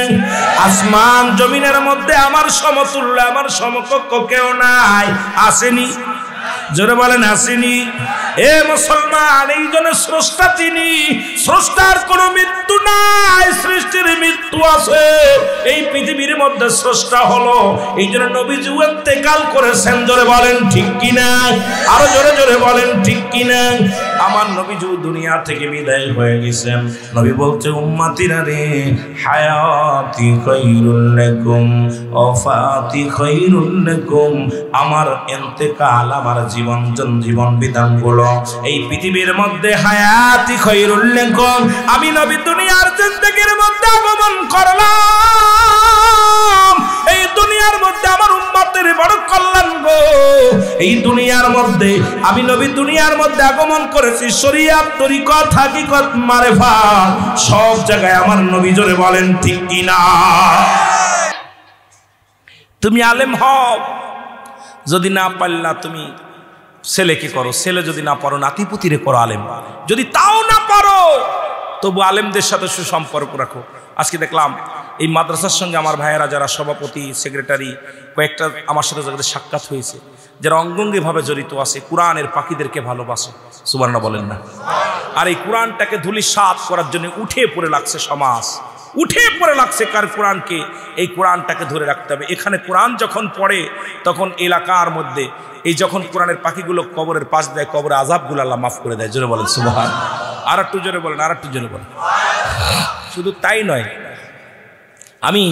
আসমান জমিনের মধ্যে আমার সমতুল্য, আমার সমকক্ষ কেউ নাই। আসেনি? জোরে বলেন আসেনি? এ মুসলমান, এই জন্য স্রষ্টা তিনি, স্রষ্টার কোনো মৃত্যু নাই, সৃষ্টির মৃত্যু আছে। এই পৃথিবীর মধ্যে স্রষ্টা হলো, এই জন্য নবীজি ইন্তেকাল করেছেন। জোরে বলেন ঠিক কিনা? আরো জোরে জোরে বলেন ঠিক কিনা? আমার নবীজি দুনিয়া থেকে বিদায় হয়ে গেছেন। নবী বলছে উম্মতিরা রে, হায়াতি খায়রুল লাকুম ওয়াফাতি খায়রুল লাকুম। আমার ইন্তেকাল, আমার জীবন বিধানগুলো এই পৃথিবীর মধ্যে হায়াতি খায়রুল লাকুম। আমি নবী দুনিয়ার জিন্দেগির মধ্যে আগমন করলাম। এই দুনিয়ার মধ্যে আমার উম্মতের বড় কল্যাণ গো। এই দুনিয়ার মধ্যে আমি নবী দুনিয়ার মধ্যে আগমন করেছি। শরীয়ত, তরিকত, হাকিকত, মারেফাত সব জায়গায় আমার নবী। জোরে বলেন ঠিক কিনা? তুমি আলেম হও, যদি না পারলা তুমি ছেলেকে করো, ছেলে যদি না পারো নাতিপুতিরে করো আলেম। যদি তাও না পারো তবু আলেমদের সাথে সুসম্পর্ক রাখো। আজকে দেখলাম এই মাদ্রাসার সঙ্গে আমার ভাইয়েরা যারা সভাপতি, সেক্রেটারি, কয়েকটা আমার সাথে যাদের সাক্ষাৎ হয়েছে, যারা অঙ্গাঙ্গিভাবে জড়িত আছে, কোরআনের পাখিদেরকে ভালোবাসে। সুবহানাল্লাহ বলেন না? আর এই কোরআনটাকে ধূলিসাৎ করার জন্য উঠে পড়ে লাগছে সমাজ, উঠে পড়ে লাগছে। কার কোরআনকে, এই কোরআনটাকে ধরে রাখতে হবে। এখানে কোরআন যখন পড়ে তখন এলাকার মধ্যে এই যখন কোরআনের পাখিগুলো কবরের পাশ দেয়, কবরের আযাবগুলো আল্লাহ মাফ করে দেয়। জোরে বলেন সুবহানাল্লাহ। আর একটু জোরে বলেন, আর একটু জোরে বলেন। শুধু তাই নয়, আমি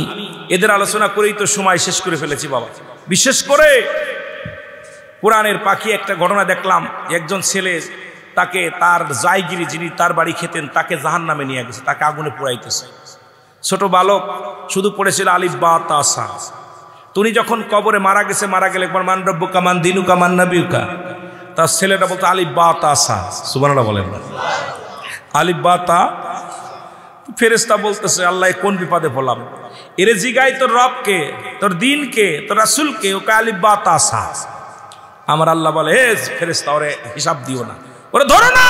এদের আলোচনা করেই তো সময় শেষ করে ফেলেছি বাবা। বিশেষ করে কোরআনের পাখি একটা ঘটনা দেখলাম, একজন ছেলে তাকে তার জায়গিরি যিনি তার বাড়ি খেতেন তাকে জাহান্নামে নিয়ে গেছে, তাকে আগুনে পোড়াইতেছে। ছোট বালক শুধু পড়েছিল আলিফ বা তা সা, তুমি যখন কবরে মারা গেলে একবার মান রব্বুকা মান দিনুকা মান নাবিয়ুকা, তার ছেলেটা বলতো আলিফ বা তা সা, সুবহানাল্লাহ বলেন না, আলিফ বা তা। ফেরেশতা বলতেছে আল্লাহ কোন বিপদে পড়লাম, এরে জিগাই তোর রবকে, তোর দিনকে, তোর রাসূলকে, ওকে আলিফ বা তা সা। আমার আল্লাহ বলে হে ফেরেশতা ওরে হিসাব দিও না, ওরে ধরো না,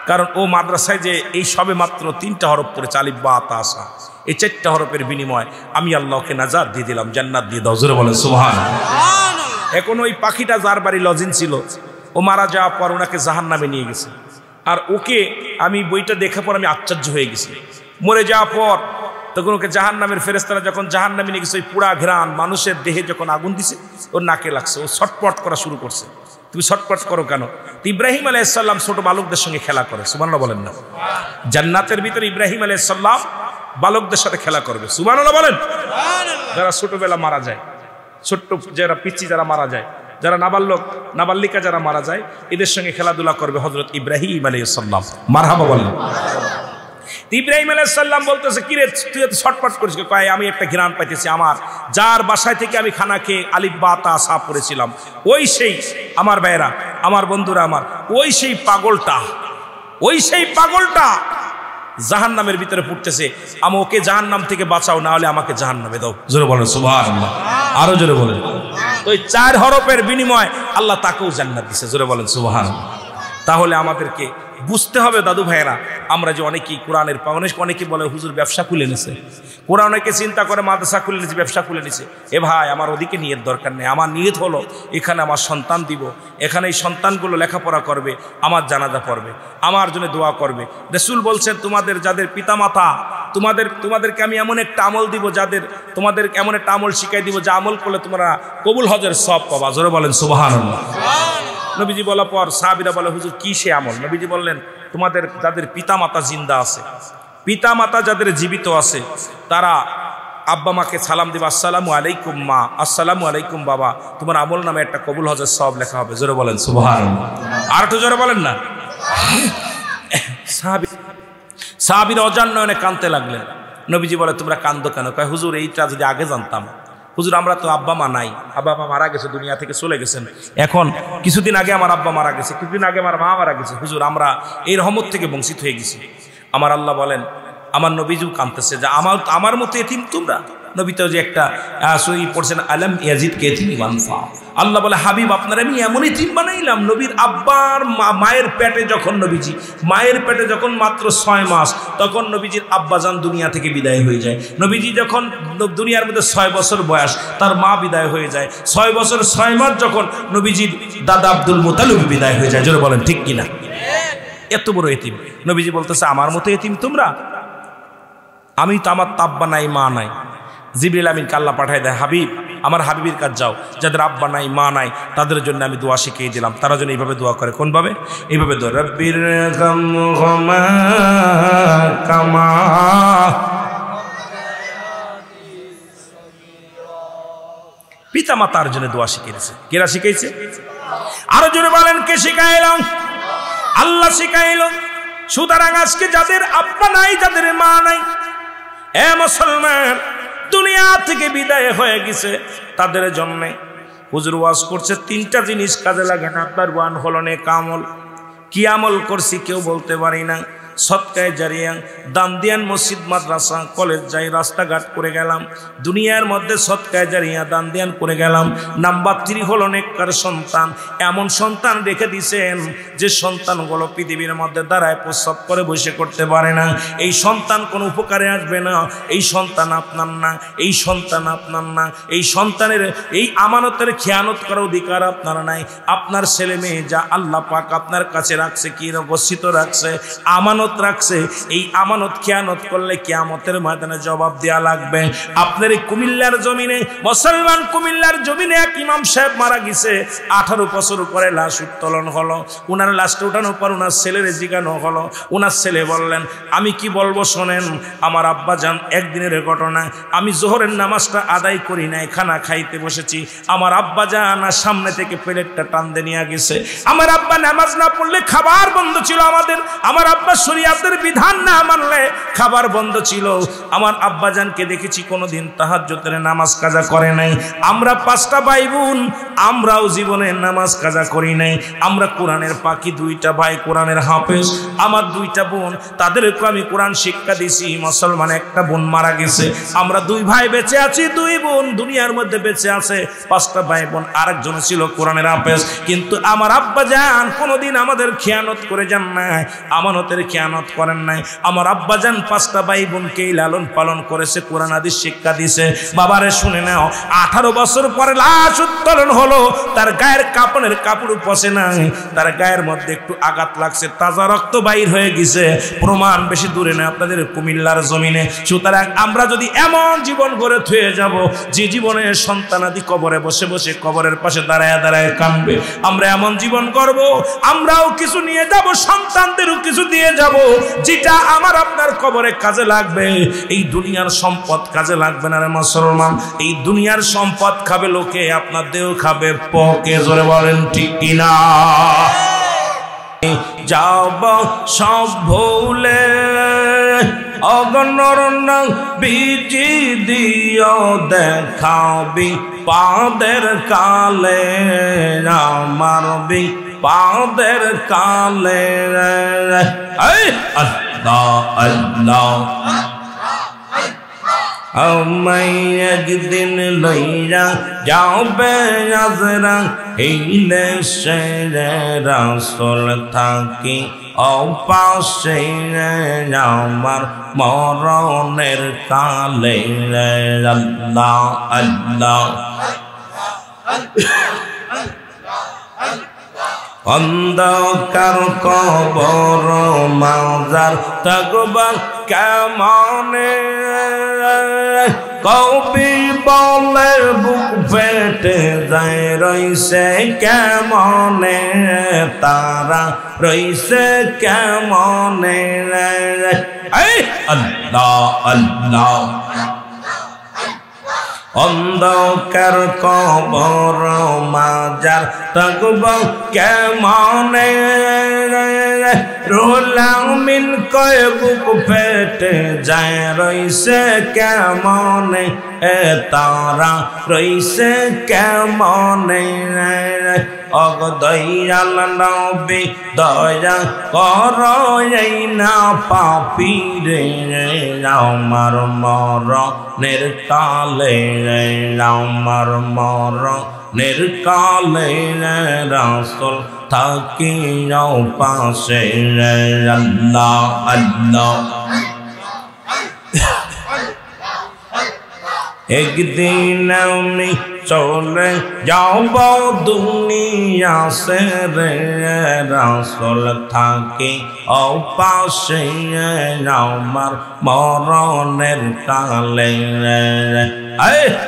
কারণ ও মাদ্রাসায় যে এই সবে মাত্র 3টা হরফ পড়েছে আলিফ বা তা সা, এই 4টা হরফের বিনিময় আমি আল্লাহকে নাজাত দিয়ে দিলাম, জান্নাত দিয়ে দাও, জোরে বলেন সুবহানাল্লাহ। এখন ওই পাখিটা যার বাড়ি লজিন ছিল, ও মারা যাওয়ার পর ওনাকে জাহান্নামে নিয়ে গেছে। আর ওকে আমি বইটা দেখার পর আমি আশ্চর্য হয়ে গেছি। মরে যাওয়ার পর তখন ওকে জাহান্নামের ফেরেশতারা যখন জাহান্নামে নিয়ে গেছে, ওই পুরা ঘ্রাণ মানুষের দেহে যখন আগুন দিছে ওর নাকে লাগছে, ও ছটপট করা শুরু করছে। তুমি ছটপট করো কেন? ইব্রাহিম আলাইহিস সালাম ছোট বালকদের সঙ্গে খেলা করে, সুবহানাল্লাহ বলেন না। জান্নাতের ভিতরে ইব্রাহিম আলাইহিস সালাম বালকদের সাথে খেলা করবে, সুবহানাল্লাহ বলেন। যারা ছোটবেলা মারা যায়, ছোট্ট যারা পিচ্চি যারা মারা যায়, যারা নাবালিকা যারা মারা যায়, এদের সঙ্গে খেলাধুলা করবে হযরত ইব্রাহিম আলাইহিস সালাম, মারহাবা বলেন। ইব্রাহিম আলাইহিস সালাম বলতেছে কিরে তুই এত ছটপট করিস, কয় আমি একটা ঘ্রাণ পাইতেছি, আমার যার বাসায় থেকে আমি খানা খেয়ে আলিফ বা তা সা পড়েছিলাম, ওই সেই আমার ভাইরা, আমার বন্ধুরা, আমার ওই সেই পাগলটা জাহান্নামের ভিতরে পড়তেছে, আমি ওকে জাহান্নাম থেকে বাঁচাও, না হলে আমাকে জাহান্নামে দাও, জোরে বলেন সুবহানাল্লাহ, আরো জোরে বলেন। ওই 4 হরফের বিনিময় আল্লাহ তাকেও জান্নাত দিয়েছে, জোরে বলেন সুবহানাল্লাহ। তাহলে আমাদেরকে বুঝতে হবে দাদু ভাইরা, আমরা যে অনেকেই কোরআনের অনেকে বলে হুজুর ব্যবসা খুলে নিছে, কোরআন অনেকে চিন্তা করে মাদ্রাসা খুলে নিছে, ব্যবসা খুলে নিছে। এ ভাই আমার ওদিকে নিয়ত দরকার নেই, আমার নিয়ত হলো এখানে আমার সন্তান দিব, এখানে এই সন্তানগুলো লেখাপড়া করবে, আমার জানাজা পড়বে, আমার জন্য দোয়া করবে। রাসূল বলছেন তোমাদের যাদের পিতামাতা, তোমাদেরকে আমি এমন একটা আমল দিব, তোমাদের এমন একটা আমল শিখাই দিব, যে আমল করলে তোমরা কবুল হজের সওয়াব পাবা, জোরে বলেন সুবহানাল্লাহ। নবীজি বলার পর সাহাবীরা বলে হুজুর কি সে আমল? নবীজি বললেন তোমাদের যাদের পিতামাতা জিন্দা আছে, পিতামাতা যাদের জীবিত আছে, তারা আব্বা মাকে সালাম দিবা, আসসালামু আলাইকুম মা, আসসালামু আলাইকুম বাবা, তোমার আমল নামে একটা কবুল হজের সওয়াব লেখা হবে, জোরে বলেন সুবহানাল্লাহ। আর একটু জোরে বলেন না। সাহাবীরা অজান্নয়নে কাঁদতে লাগলেন। নবীজি বলে তোমরা কান্দো কেন? কয় হুজুর এইটা যদি আগে জানতাম, হুজুর আমরা তো আব্বা মা নাই, আব্বা মা মারা গেছে, দুনিয়া থেকে চলে গেছেন, এখন কিছুদিন আগে আমার আব্বা মারা গেছে, কিছুদিন আগে আমার মা মারা গেছে, হুজুর আমরা এই রহমত থেকে বঞ্চিত হয়ে গেছি। আমার আল্লাহ বলেন, আমার নবীজিও কাঁদতেছে যে আমার মতো এতিম তোমরা। নবীতেও যে একটা সহি পড়ছেন আলম ইয়াজিদকে এতিমান ফা, আল্লাহ বলে হাবিব আপনার আমি এমন এতিম বানাইলাম। নবীর আব্বার মায়ের পেটে যখন মায়ের পেটে যখন মাত্র 6 মাস, তখন নবীজির আব্বাজান দুনিয়া থেকে বিদায় হয়ে যায়। নবীজি যখন দুনিয়ার মধ্যে 6 বছর বয়স, তার মা বিদায় হয়ে যায়। 6 বছর 6 মাস যখন নবীজির দাদা আব্দুল মুতালিব বিদায় হয়ে যায়, জোরে বলেন ঠিক কিনা? এত বড় এতিম। নবীজি বলতেছে আমার মতো এতিম তোমরা? আমি তো আমার আব্বা নাই মা নাই। জিবরিল আমিনকে আল্লাহ পাঠায় দেয়, হাবিব আমার হাবিবের কাছে যাও, যাদের আব্বা নাই মা নাই তাদের জন্য আমি দোয়া শিখিয়ে দিলাম, তারা যেন এইভাবে দোয়া করে। কোনভাবে? এইভাবে দোয়া, রব্বির গামহুমা কামা, পিতা মাতার জন্য দোয়া শিখিয়েছে। কেরা শিখাইছে? আরো জোরে বলেন কে শিখাইলাম? আল্লাহ শিখাইল। সুতরাং আজকে যাদের আব্বা নাই, যাদের মা নাই, এ মুসলমান দুনিয়া থেকে বিদায় হয়ে গেছে, তাদের জন্য হুজুর ওয়াজ করছে 3টা জিনিস কাজে লাগে। নাম্বার 1 হলো নেক আমল। কি আমল করছি কেউ বলতে পারি না। সৎকায় জারিয়া, দান দিয়ান, মসজিদ মাদ্রাসা কলেজ যাই, রাস্তাঘাট করে গেলাম, দুনিয়ার মধ্যে সৎকায় জারিয়া দান দিয়ান করে গেলাম। নাম্বার 3 হলো নেককার সন্তান। এমন সন্তান রেখে দিছেন যে সন্তানগুলো পৃথিবীর মধ্যে দাঁড়ায় প্রস্রাব করে বসে করতে পারে না। এই সন্তান কোনো উপকারে আসবে না। এই সন্তান আপনার না, এই সন্তান আপনার না। এই সন্তানের এই আমানতের খেয়ানত করার অধিকার আপনার নাই। আপনার ছেলে মেয়ে যা আল্লাহ পাক আপনার কাছে রাখছে, কি গচ্ছিত রাখছে, আমানত রাখছে, এই আমানত খেয়ানত করলে কিয়ামতের ময়দানে জবাব দেয়া লাগবে। আপনার এই কুমিল্লার জমিনে, মুসলমান কুমিল্লার জমিনে এক ইমাম সাহেব মারা গেছে। 18 বছর পরে লাশ উত্তোলন হলো। উনার লাশটা উঠানোর পর উনার ছেলের জিজ্ঞানো হলো। উনার ছেলে বললেন, আমি কি বলবো শোনেন, আমার আব্বা যান একদিনের ঘটনা, আমি জোহরের নামাজটা আদায় করি নাই, খানা খাইতে বসেছি, আমার আব্বা যান সামনে থেকে প্লেটটা টান দিয়ে নিয়ে গেছে। আমার আব্বা নামাজ না পড়লে খাবার বন্ধ ছিল আমাদের। আমার আব্বা শরীয়তের বিধান না মানলে খাবার বন্ধ ছিল। আমার আব্বাজানকে দেখেছি কোনোদিন তাহাজ্জুদের নামাজ কাজা করে নাই। আমরা 5টা ভাই বোন, আমরাও জীবনে নামাজ কাজা করি নাই। আমরা কোরআনের পাখি, 2টা ভাই কোরআনের হাফেজ, আমার 2টা বোন, তাদেরকে আমি কোরআন শিক্ষা দিছি। মুসলমান একটা বোন মারা গেছে, আমরা 2 ভাই বেঁচে আছি, 2 বোন দুনিয়ার মধ্যে বেঁচে আছে। 5টা ভাই বোন, আরেকজন ছিল কোরআনের হাফেজ। কিন্তু আমার আব্বাজান কোনোদিন আমাদের খেয়ানত করে যান নাই, আমানতের খেয়ানত করেন নাই। আমার আব্বাজান 5টা ভাই বোনকেই লালন পালন করেছে, কোরআন হাদিস শিক্ষা দিছে। বাবারে শুনে নাও, 18 বছর পরে লাশ উত্তোলন হলো, তার গায়ের কাপড়ের কাপড় পচে নাই, তার গায়ের মধ্যে একটু আঘাত লাগছে, তাজা রক্ত বাইর হয়ে গেছে। প্রমাণ বেশি দূরে না, আপনাদের কুমিল্লার জমিনে। সুতরাং আমরা যদি এমন জীবন গড়ে থুয়ে যাব, যে জীবনের সন্তানাদি কবরে বসে বসে কবরের পাশে দাঁড়ায় দাঁড়ায় কাঁদবে, আমরা এমন জীবন করব, আমরাও কিছু নিয়ে যাব, সন্তানদেরও কিছু দিয়ে যাব, যেটা আমার আপনার কবরে কাজে লাগবে। এই দুনিয়ার সম্পদ কাজে লাগবে না রে মুসলমান। এই দুনিয়ার সম্পদ খাবে লোকে, আপনার দেহ খাবে পকে। জোরে বলেন ঠিক কিনা? যাব সব ভুলে অগণর বিজি দিও দেখাবি পাদের কালে, আমার পাদের কালে। আল্লাহ আল্লাহ আমায় একদিন লইয়া যাবে আজরা, হইলে সে রাসূল থাকি অপাশে, আমার মরণের কালে। আল্লাহ আল্লাহ অন্ধকার কবর মাজার থাকবা কেমনে, কবি বলে বুক ফেটে যায় রইছে কেমনে, তারা রইছে কেমনে। আল্লাহ আল্লাহ অন্ধকার কবর মাজার থাকব কেমনে, রুহুল আমিন কয় বুক ফেটে যায় রইছে কেমনে, তারা রইছে কেমনে। অগ দয়াল নবী দয়া করো এই না পাপী রে, আমার মরণের কালে, আমার মরণের কালে রাসূল থাকি পাশে। আল্লাহ আল্লাহ একদিন আমি চলে যাব দুনিয়া সে রে, রাসূল থাকি পাশে, আমার মরণের কালে।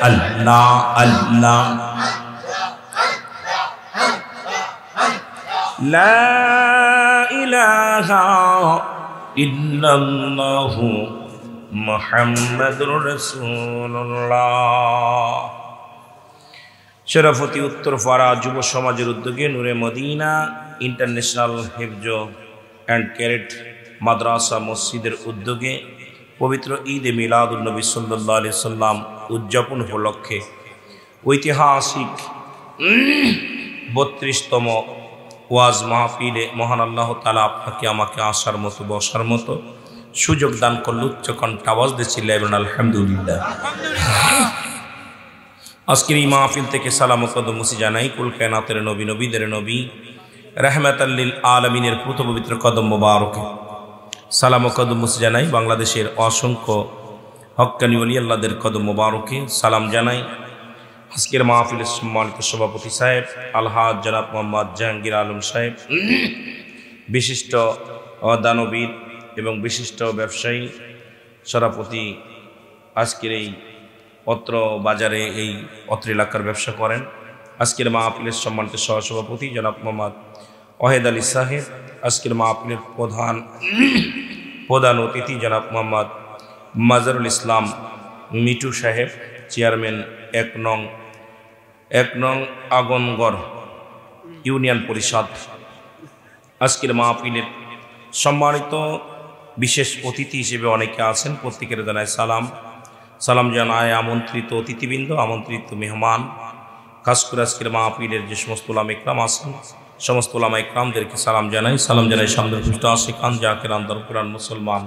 আল্লাহ আল্লাহ লা ইলাহা ইল্লাল্লাহু মুহাম্মাদুর রাসূলুল্লাহ। শরাফতি উত্তরপাড়া যুব সমাজের উদ্যোগে নূরে মদিনা ইন্টারন্যাশনাল হিফজ অ্যান্ড ক্যারেট মাদ্রাসা মসজিদের উদ্যোগে পবিত্র ঈদে মিলাদুন নবী সাল্লাল্লাহু আলাইহি সাল্লাম উদযাপন উপলক্ষে ঐতিহাসিক 32তম ওয়াজ মাহফিলে মহান আল্লাহ তাআলা আপনাকে আমাকে আসার মতো বসার মতো সুযোগ দান করল। উচ্চ কণ্ঠে আওয়াজ দিয়েছিলেন আলহামদুলিল্লাহ। আজকের এই মাহফিল থেকে সালাম ও কদম মুসি জানাই কুল কায়নাতের নবী, নবীদের নবী, রাহমাতাল লিল আলামিনের পুত পবিত্র কদম মোবারকে সালাম ও কদম মুসি জানাই বাংলাদেশের অসংখ্য হক্কানি ওলি আল্লাহদের কদম মোবারকে সালাম জানাই। আজকের মাহফিলের সম্মানিত সভাপতি সাহেব আলহাজ জনাব মোহাম্মদ জাহাঙ্গীর আলম সাহেব, বিশিষ্ট দানবীর এবং বিশিষ্ট ব্যবসায়ী সভাপতি, আজকের এই অত্র বাজারে এই অত্র এলাকার ব্যবসা করেন। আজকের মাহফিলের সম্মানিত সহসভাপতি জনাব মোহাম্মদ ওয়াহেদ আলী সাহেব, আজকের মাহফিলের প্রধান অতিথি জনাব মোহাম্মদ মাজারুল ইসলাম মিটু সাহেব, চেয়ারম্যান 1 নং আগনগড় ইউনিয়ন পরিষদ। আজকের মাহফিলের সম্মানিত বিশেষ অতিথি হিসেবে অনেকে আছেন, প্রত্যেকের জানায় সালাম জানায় আমন্ত্রিত অতিথিবৃন্দ, আমন্ত্রিত মেহমান, খাস করে আজকের মাহফিলের যে সমস্ত উলামা ইকরাম আছেন সমস্ত উলামা ইকরামদেরকে সালাম জানাই সামনের পৃষ্ঠ আশিকান জাকিরান দরকুরান মুসলমান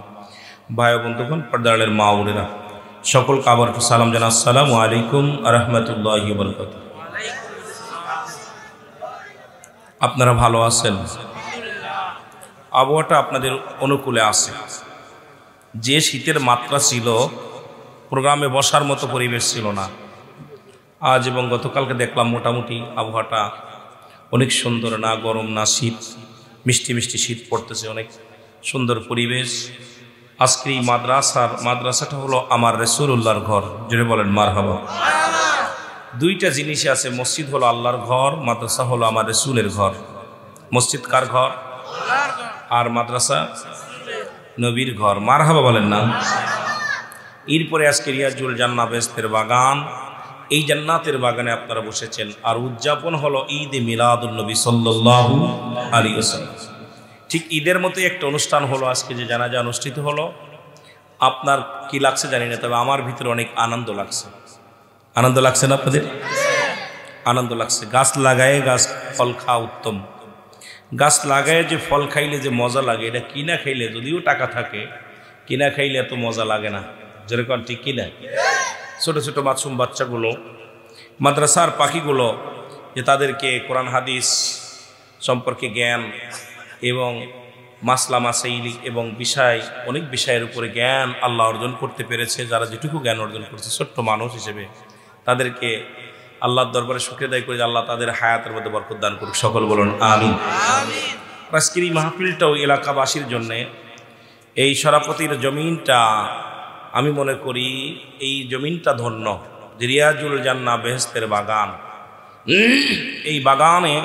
ভাই বন্ধুগণ, পর্দারের মা বোনেরা, সকলকে আবার সালাম জানাই। আসসালামু আলাইকুম ওয়া রাহমাতুল্লাহি ওয়া বারাকাতুহু। আপনারা ভালো আছেন? আবহাওয়াটা আপনাদের অনুকূলে আছে। যে শীতের মাত্রা ছিল, প্রোগ্রামে বসার মতো পরিবেশ ছিল না। আজ এবং গতকালকে দেখলাম মোটামুটি আবহাওয়াটা অনেক সুন্দর, না গরম না শীত, মিষ্টি মিষ্টি শীত পড়তেছে, অনেক সুন্দর পরিবেশ। আজকের এই মাদ্রাসাটা হলো আমার রাসূলুল্লাহর ঘর, জেনে বলেন মারহাবা। দুইটা জিনিস আছে, মসজিদ হলো আল্লাহর ঘর, মাদ্রাসা হলো আমার রাসূলের ঘর। মসজিদ কার ঘর? আর মাদ্রাসা নবীর ঘর। মারহাবা বলেন না? এরপরে আজকে রিয়াজুল জান্নাহ বেহেশতের বাগান, এই জান্নাতের বাগানে আপনারা বসেছেন, আর উদযাপন হলো ঈদ মিলাদুন নবী সাল্লাল্লাহু আলাইহি ওয়াসাল্লাম। ঠিক ঈদের মতোই একটা অনুষ্ঠান হলো আজকে, যে জানাজা অনুষ্ঠিত হলো। আপনার কি লাগছে জানি না, তবে আমার ভিতরে অনেক আনন্দ লাগছে। আনন্দ লাগছে না আপনাদের? আনন্দ লাগছে। গাছ লাগায় গাছ ফল খাওয়া উত্তম। গাছ লাগায় যে ফল খাইলে যে মজা লাগে, এটা কিনা খাইলে, যদিও টাকা থাকে, কিনা খাইলে এত মজা লাগে না। যেরকম ঠিক কিনা? ছোট ছোট মাসুম বাচ্চাগুলো, মাদ্রাসার পাখিগুলো, যে তাদেরকে কোরআন হাদিস সম্পর্কে জ্ঞান এবং মাসলা মাসাইল এবং অনেক বিষয়ের উপরে জ্ঞান আল্লাহ অর্জন করতে পেরেছে। যারা যেটুকু জ্ঞান অর্জন করছে, ছোট্ট মানুষ হিসেবে তাদেরকে আল্লাহর দরবারে শুকরিয়া আদায় করে আল্লাহ তাদের হায়াতের মধ্যে বরকত দান করুক। সকল বলুন আমিন। আজকের এই মাহফিলটাও এলাকাবাসীর জন্যে, এই সরাপতির জমিনটা, আমি মনে করি এই জমিনটা ধন্য। রিয়াজুল জান্নাহ বেহেশতের বাগান, এই বাগানে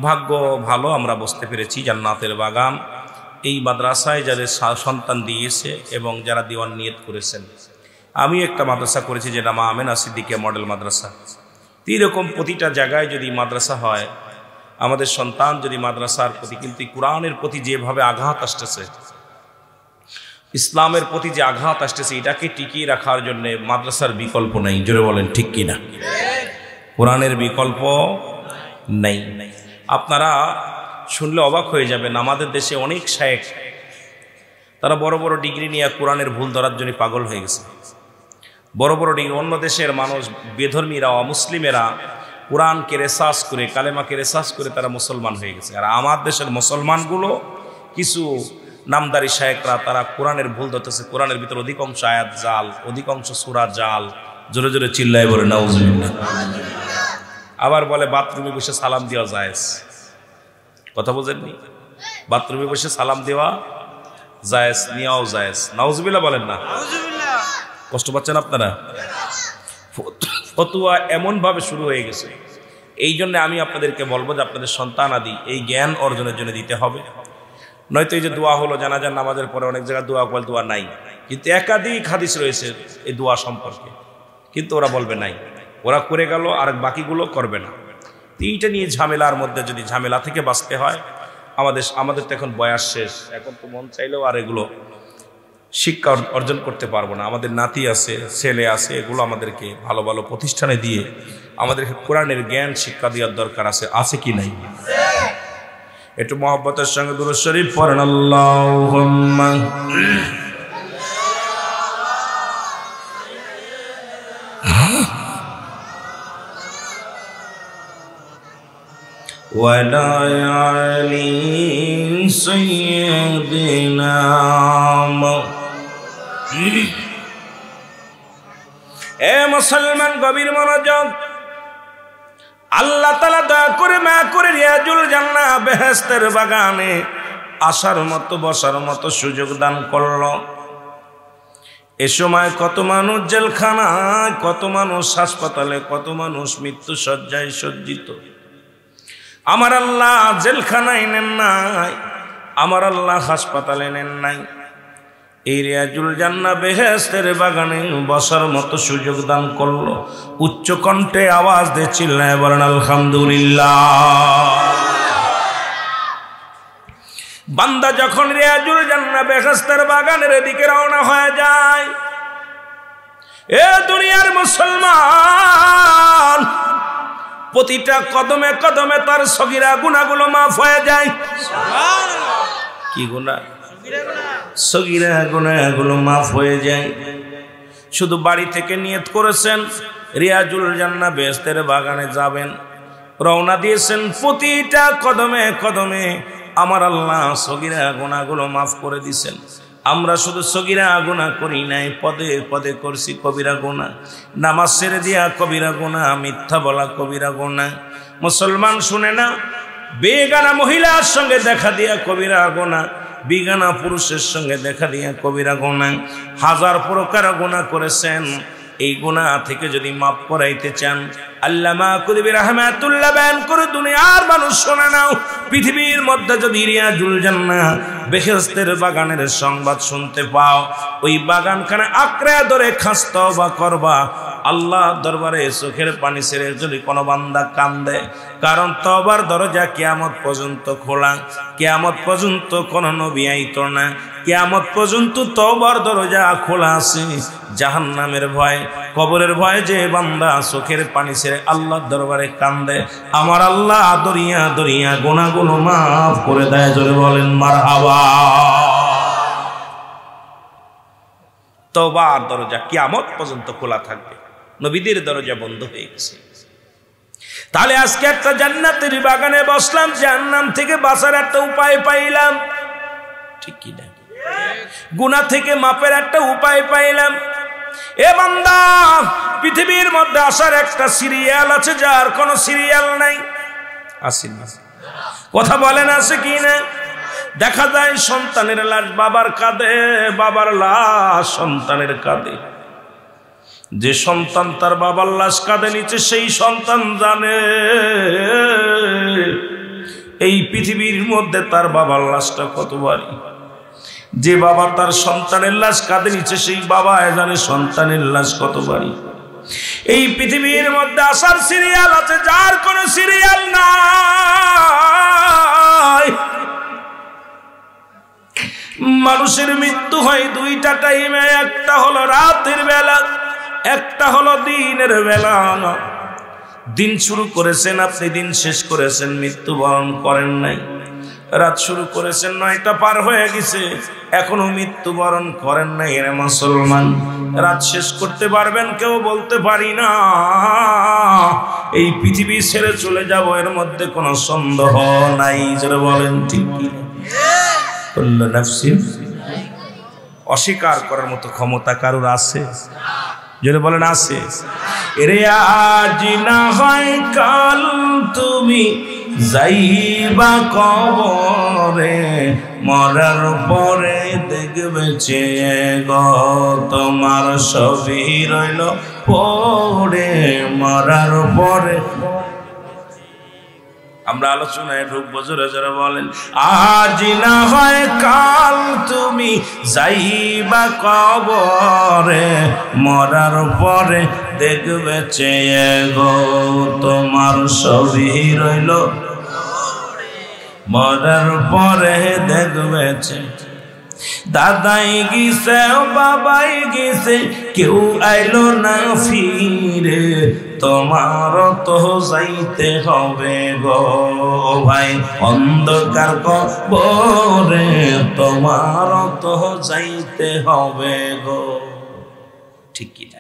ভাগ্য ভালো, আমরা বসতে পেরেছি। জান্নাতের বাগান, এই মাদ্রাসায় যাদের সন্তান দিয়েছে এবং যারা দিওয়ান নিয়ত করেছেন। আমি একটা মাদ্রাসা করেছি, যেটা মা আমেনা সিদ্দিকিয়া মডেল মাদ্রাসা। এরকম প্রতিটা জায়গায় যদি মাদ্রাসা হয়, আমাদের সন্তান যদি মাদ্রাসার প্রতি, কিন্তু কোরআনের প্রতি যেভাবে আঘাত আসতেছে, ইসলামের প্রতি যে আঘাত আসতেছে, এটাকে টিকিয়ে রাখার জন্য মাদ্রাসার বিকল্প নেই। জোরে বলেন ঠিক কিনা? কোরআনের বিকল্প নেই। আপনারা শুনলে অবাক হয়ে যাবেন, আমাদের দেশে অনেক শায়েখ, তারা বড় বড় ডিগ্রি নিয়ে কোরআনের ভুল ধরার জন্য পাগল হয়ে গেছে। বড় বড় ডিগ্রি, অন্য দেশের মানুষ, বেধর্মীরা, অমুসলিমেরা কোরআনকে রেসার্চ করে, কালেমাকে রেসার্চ করে তারা মুসলমান হয়ে গেছে। আর আমার দেশের মুসলমানগুলো, কিছু নামদারি শায়েখরা, তারা কোরআনের ভুল ধরতেছে। কোরআনের ভিতরে অধিকাংশ আয়াত জাল, অধিকাংশ সূরা জাল। জোরে জোরে চিল্লায় বলে নাউজুবিল্লাহ। আবার বলে বাথরুমে বসে সালাম দেওয়া জায়েজ। কথা বোঝেননি? বাথরুমে বসে সালাম দেওয়া জায়েজ, নেওয়াও জায়েজ। নাউজুবিল্লাহ বলেন না? কষ্ট পাচ্ছেন আপনারা? ফতোয়া এমনভাবে শুরু হয়ে গেছে। এই জন্য আমি আপনাদেরকে বলবো যে আপনাদের সন্তান আদি এই জ্ঞান অর্জনের জন্য দিতে হবে। নয়তো এই যে দোয়া হলো, জানাজার নামাজের পরে অনেক জায়গায় দোয়া নাই, কিন্তু একাধিক হাদিস রয়েছে এই দোয়া সম্পর্কে, কিন্তু ওরা বলবে নাই, ওরা করে গেল, আর বাকিগুলো করবে না। এইটা নিয়ে ঝামেলার মধ্যে, যদি ঝামেলা থেকে বাঁচতে হয়, আমাদের তো এখন বয়স শেষ, এখন তো মন চাইলেও আর এগুলো শিক্ষা অর্জন করতে পারবো না। আমাদের নাতি আছে, ছেলে আছে, এগুলো আমাদেরকে ভালো ভালো প্রতিষ্ঠানে দিয়ে আমাদেরকে কোরআনের জ্ঞান শিক্ষা দেওয়ার দরকার আছে কি নাই? একটু মহব্বতের সঙ্গে দুরূদ শরীফ পড়েন। আল্লাহুম্মা ওয়ালা আলি সাইয়্যিদিনা। এ মুসলমান, গভীর মনোযোগ। আল্লাহ তাআলা দয়া করে মায়া করে রিয়াজুল জান্নাহ বেহেশতের বাগানে আসার মতো, বসার মতো সুযোগ দান করলো। এ সময় কত মানুষ জেলখানায়, কত মানুষ হাসপাতালে, কত মানুষ মৃত্যু শয্যায় সজ্জিত। আমার আল্লাহ জেলখানায় নেন নাই, আমার আল্লাহ হাসপাতালে নেন নাই। এই রিয়াজুল জান্নাহ বেহেশতের বাগানে বসার মতো সুযোগ দান করলো। উচ্চ কণ্ঠে আওয়াজ দিয়ে চিল্লায় বলেন আলহামদুলিল্লাহ। বান্দা যখন রিয়াজুল জান্নাহ বেহেশতের বাগানের দিকে রওনা হয়ে যায়, এ দুনিয়ার মুসলমান, প্রতিটা কদমে কদমে তার সগীরা গুনাহগুলো মাফ হয়ে যায়। কি গুনাহ? সগীরা গুনাহগুলো মাফ হয়ে যায়। শুধু বাড়ি থেকে নিয়ত করেছেন রিয়াজুল জান্নাহ বেহেশতের বাগানে যাবেন, রওনা দিয়েছেন, প্রতিটা কদমে কদমে আমার আল্লাহ সগীরা গুনাহগুলো মাফ করে দিয়েছেন। আমরা শুধু সগীরা গুনাহ করি নাই, পদে পদে করছি কবিরা গুনাহ। নামাজ ছেড়ে দিয়া কবিরা গুনাহ, মিথ্যা বলা কবিরা গুনাহ। মুসলমান শুনে না, বেগানা মহিলার সঙ্গে দেখা দিয়া কবিরা গুনাহ, বেগানা পুরুষের সঙ্গে দেখা দিয়া কবিরা গুনাহ। হাজার প্রকার গুনাহ করেছেন। এই গুনাহ থেকে যদি মাফ করাইতে চান, আল্লামা কুতুবী রাহমাতুল্লাহ বয়ান করে দুনিয়ার মানুষ শোনা নাও, পৃথিবীর মধ্যে যদি রিয়াজুল জান্নাহ বেহেশতের বাগানের সংবাদ শুনতে পাও, ওই বাগানখানে আঁকড়ে ধরে খাস তওবা করবা। আল্লাহ দরবারে চোখের পানি ছেড়ে যদি কোনো বান্দা কান্দে, কারণ তওবার দরজা কিয়ামত পর্যন্ত খোলা। কিয়ামত পর্যন্ত কোনো নবী আইতো না, কিয়ামত পর্যন্ত তওবার দরজা খোলা আছে। জাহান্নামের ভয়, কবরের ভয় যে বান্দা চোখের পানি ছেড়ে আল্লাহর দরবারে কান্দে, আমার আল্লাহ দরিয়া দরিয়া গুনাহগুলো মাফ করে দেয়। জোরে বলেন মারহাবা। তওবার দরজা কিয়ামত পর্যন্ত খোলা থাকবে, নবীদের দরজা বন্ধ হয়ে গেছে। তাহলে আজকে একটা জান্নাতের বাগানে বসলাম, জাহান্নাম থেকে বাঁচার একটা উপায় পাইলাম, ঠিক কি না? গুনাহ থেকে মাপের একটা উপায় পাইলাম। এ বান্দা, পৃথিবীর মধ্যে আসার একটা সিরিয়াল আছে, যার কোনো সিরিয়াল নাই। আসেন না? কথা বলেন আছে কি না? দেখা যায় সন্তানের লাশ বাবার কাঁধে, বাবার লাশ সন্তানের কাঁধে। যে সন্তান তার বাবার লাশ কাঁধে নিচে, সেই সন্তান জানে এই পৃথিবীর মধ্যে তার বাবার লাশটা কত ভারী। যে বাবা তার সন্তানের লাশ কাঁধে নিচে, সেই বাবা জানে সন্তানের লাশ কত ভারী। এই পৃথিবীর মধ্যে আসার সিরিয়াল আছে, যার কোনো সিরিয়াল নাই। মানুষের মৃত্যু হয় দুইটা টাইমে, একটা হলো রাতের বেলা, একটা হলো দিনের বেলা। দিন শুরু করেছেন আপনি, দিন শেষ করেছেন, মৃত্যুবরণ করেন নাই। রাত শুরু করেছেন, 9টা পার হয়ে গেছে, এখনো মৃত্যুবরণ করেন নাই। রে মুসলমান, রাত শেষ করতে পারবেন কেউ বলতে পারি না। এই পৃথিবী ছেড়ে চলে যাব, এর মধ্যে কোনো সন্দেহ নাই। যারা বলেন ঠিক কি? কুল্লু নাফসিন, অস্বীকার করার মতো ক্ষমতা কারোর আছে? যদি বলেন আছে। এরে আজ না হয় কাল তুমি যাইবা কবরে, মরার পরে দেখবে চেয়ে গো তোমার সবই রইল পড়ে, মরার পরে। আমরা আলোচনায় ঢুকবো, জোরে জোরে বলেন। আজ না হয় কাল তুমি যাইবা কবরে, মরার পরে দেখবে চেয়ে গো তোমার সবই রইল, মরার পরে দেখবে চেয়ে। দাদাই গিয়েছে, বাবাই গিয়েছে, কেউ আইলো না ফিরে, তোমার তো যাইতে হবে গো ভাই অন্ধকার কবরে, তোমার তো যাইতে হবে গো। ঠিক কি না?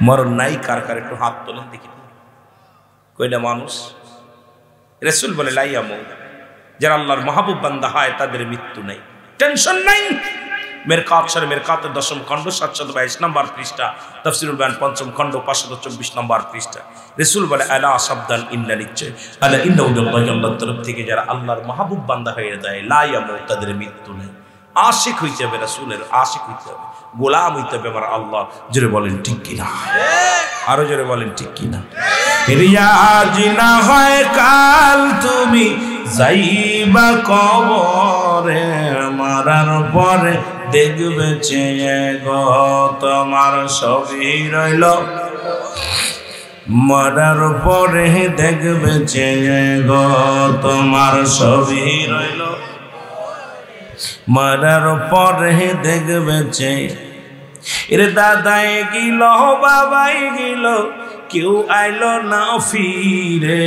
মরণ নাই কার কার? একটু হাত তোলেন দেখি। কয়টা মানুষ? রাসূল বলে লাইয়া মউত, যারা আল্লাহর মাহবুব বান্দা হয় তাদের মৃত্যু নাই, টেনশন নাই। মেরকাত শরীফ, মেরকাতের 10ম খণ্ড 722 নম্বর পৃষ্ঠা, তাফসীরুল বায়ান 5ম খণ্ড 524 নম্বর পৃষ্ঠা। রাসূল বলে আলা সাবধান, ইন্না নিশ্চয়, আলা ইন্না উল্লাহি, আল্লাহর তরফ থেকে যারা আল্লাহর মাহবুব বান্দা হয়ে যায়, লা ইয়ামুত, তাদের মৃত্যু নেই। আশিক হইতে হবে, রাসূলের আশিক হইতে হবে, গোলাম হইতে হবে আমার আল্লাহ। জোরে বলেন ঠিক কিনা? আরো জোরে বলেন ঠিক কিনা? আজ না হয় কাল তুমি যাইবা কবরে, মরার পরে দেখবে চেয়ে গো তোমার সবই রইল, মরার পরে দেখবে চেয়ে গো তোমার সবই রইল। মরার পরে দেখবে যে এরে দাদাই গিল বাবাই গিল কেউ আইলো না ফিরে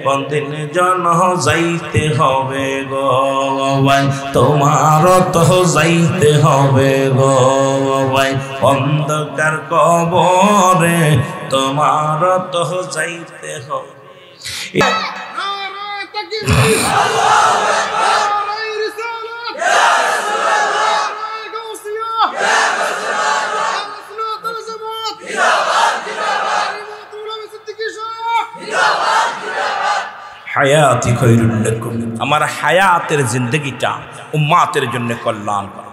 কোনদিন জন যাইতে হবে গো ভাই তোমার তো যাইতে হবে গো ভাই অন্ধকার কবরে তোমার তো যাইতে হবে। হায়াতি খায়রুল লাকুম, আমার হায়াতের জিন্দগিটা উম্মাতের জন্য কল্যাণ করা।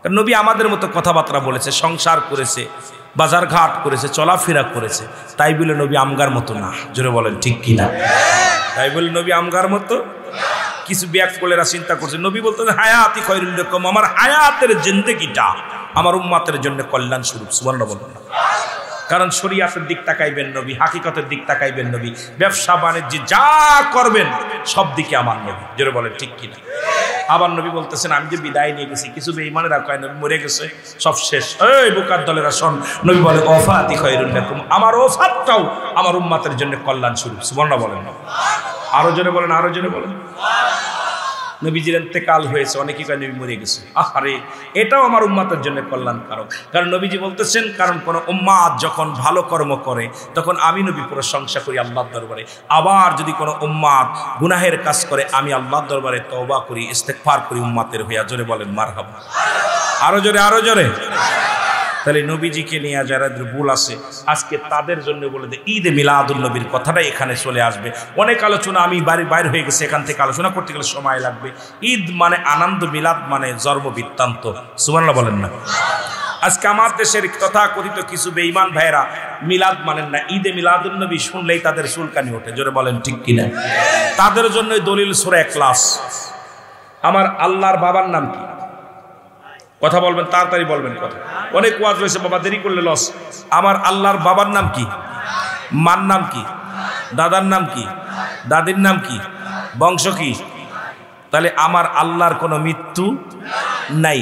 কারণ নবী আমাদের মতো কথাবার্তা বলেছে, সংসার করেছে, বাজারঘাট করেছে, চলাফেরা করেছে, তাই বলে নবী আমগার মতো না। জোরে বলেন ঠিক কিনা? তাই বলে নবী আমগার মতো কিছু ব্যাগ কোলেরা চিন্তা করছে। নবী বলতেন হায়াতি খায়রুল লাকুম, আমার হায়াতের জিন্দগিটা আমার উম্মাতের জন্য কল্যাণ স্বরূপ। সুবহানাল্লাহ বলুন না। কারণ শরীয়তের দিক তাকাইবেন নবী, হাকিকতের দিক তাকাইবেন নবী, ব্যবসা বাণিজ্য যা করবেন সব দিকে আমার নবী। জোরে বলেন ঠিক কিনা? আবার নবী বলতেছেন আমি যে বিদায় নিয়ে গেছি, কিছু বেঈমানেরা কয় নবী মরে গেছে, সব শেষ। এই বোকার দলেরা শোন, নবী বলে ওয়াফাতি খায়রুল লাকুম, আমার ওয়াফাতটাও আমার উম্মতের জন্য কল্যাণ স্বরূপ। সুবহানাল্লাহ বলেন না? আরো জোরে বলেন, আরো জোরে বলেন। নবীজির ইন্তেকাল হয়েছে, অনেকেই কয় নবী মরে গেছে, আরে এটাও আমার উম্মাতের জন্য কল্যাণকারক। কারণ নবীজি বলতেছেন কারণ কোন উম্মাত যখন ভালো কর্ম করে তখন আমি নবী প্রশংসা করি আল্লাহর দরবারে, আবার যদি কোনো উম্মাত গুনাহের কাজ করে আমি আল্লাহর দরবারে তওবা করি, ইস্তেগফার করি উম্মাতের হইয়া। জোরে বলেন মারহাবা। আরো জোরে, আরো জোরে। তাহলে নবীজিকে নিয়ে যারা ভুল আছে আজকে তাদের জন্য বলে দেয় ঈদে মিলাদুন নবীর কথাটা এখানে চলে আসবে। অনেক আলোচনা আমি বাইরে হয়ে গেছে, এখান থেকে আলোচনা করতে গেলে সময় লাগবে। ঈদ মানে আনন্দ, মিলাদ মানে জন্ম বৃত্তান্ত। সুবহানাল্লাহ বলেন না? আজকে আমার দেশের তথাকথিত কিছু বেঈমান ভাইরা মিলাদ মানেন না, ঈদে মিলাদুন নবী শুনলেই তাদের চুলকানি ওঠে। জোরে বলেন ঠিক কিনা? তাদের জন্য দলিল সূরা ইখলাস। আমার আল্লাহর বাবার নাম কি? কথা বলবেন, তাড়াতাড়ি বলবেন কথা। অনেক ওয়াজ হয়েছে বাবা, দেরি করলে লস। আমার আল্লাহর বাবার নাম কি? মার নাম কি? দাদার নাম কি? দাদির নাম কি? বংশ কি? তাহলে আমার আল্লাহর কোনো মৃত্যু নাই,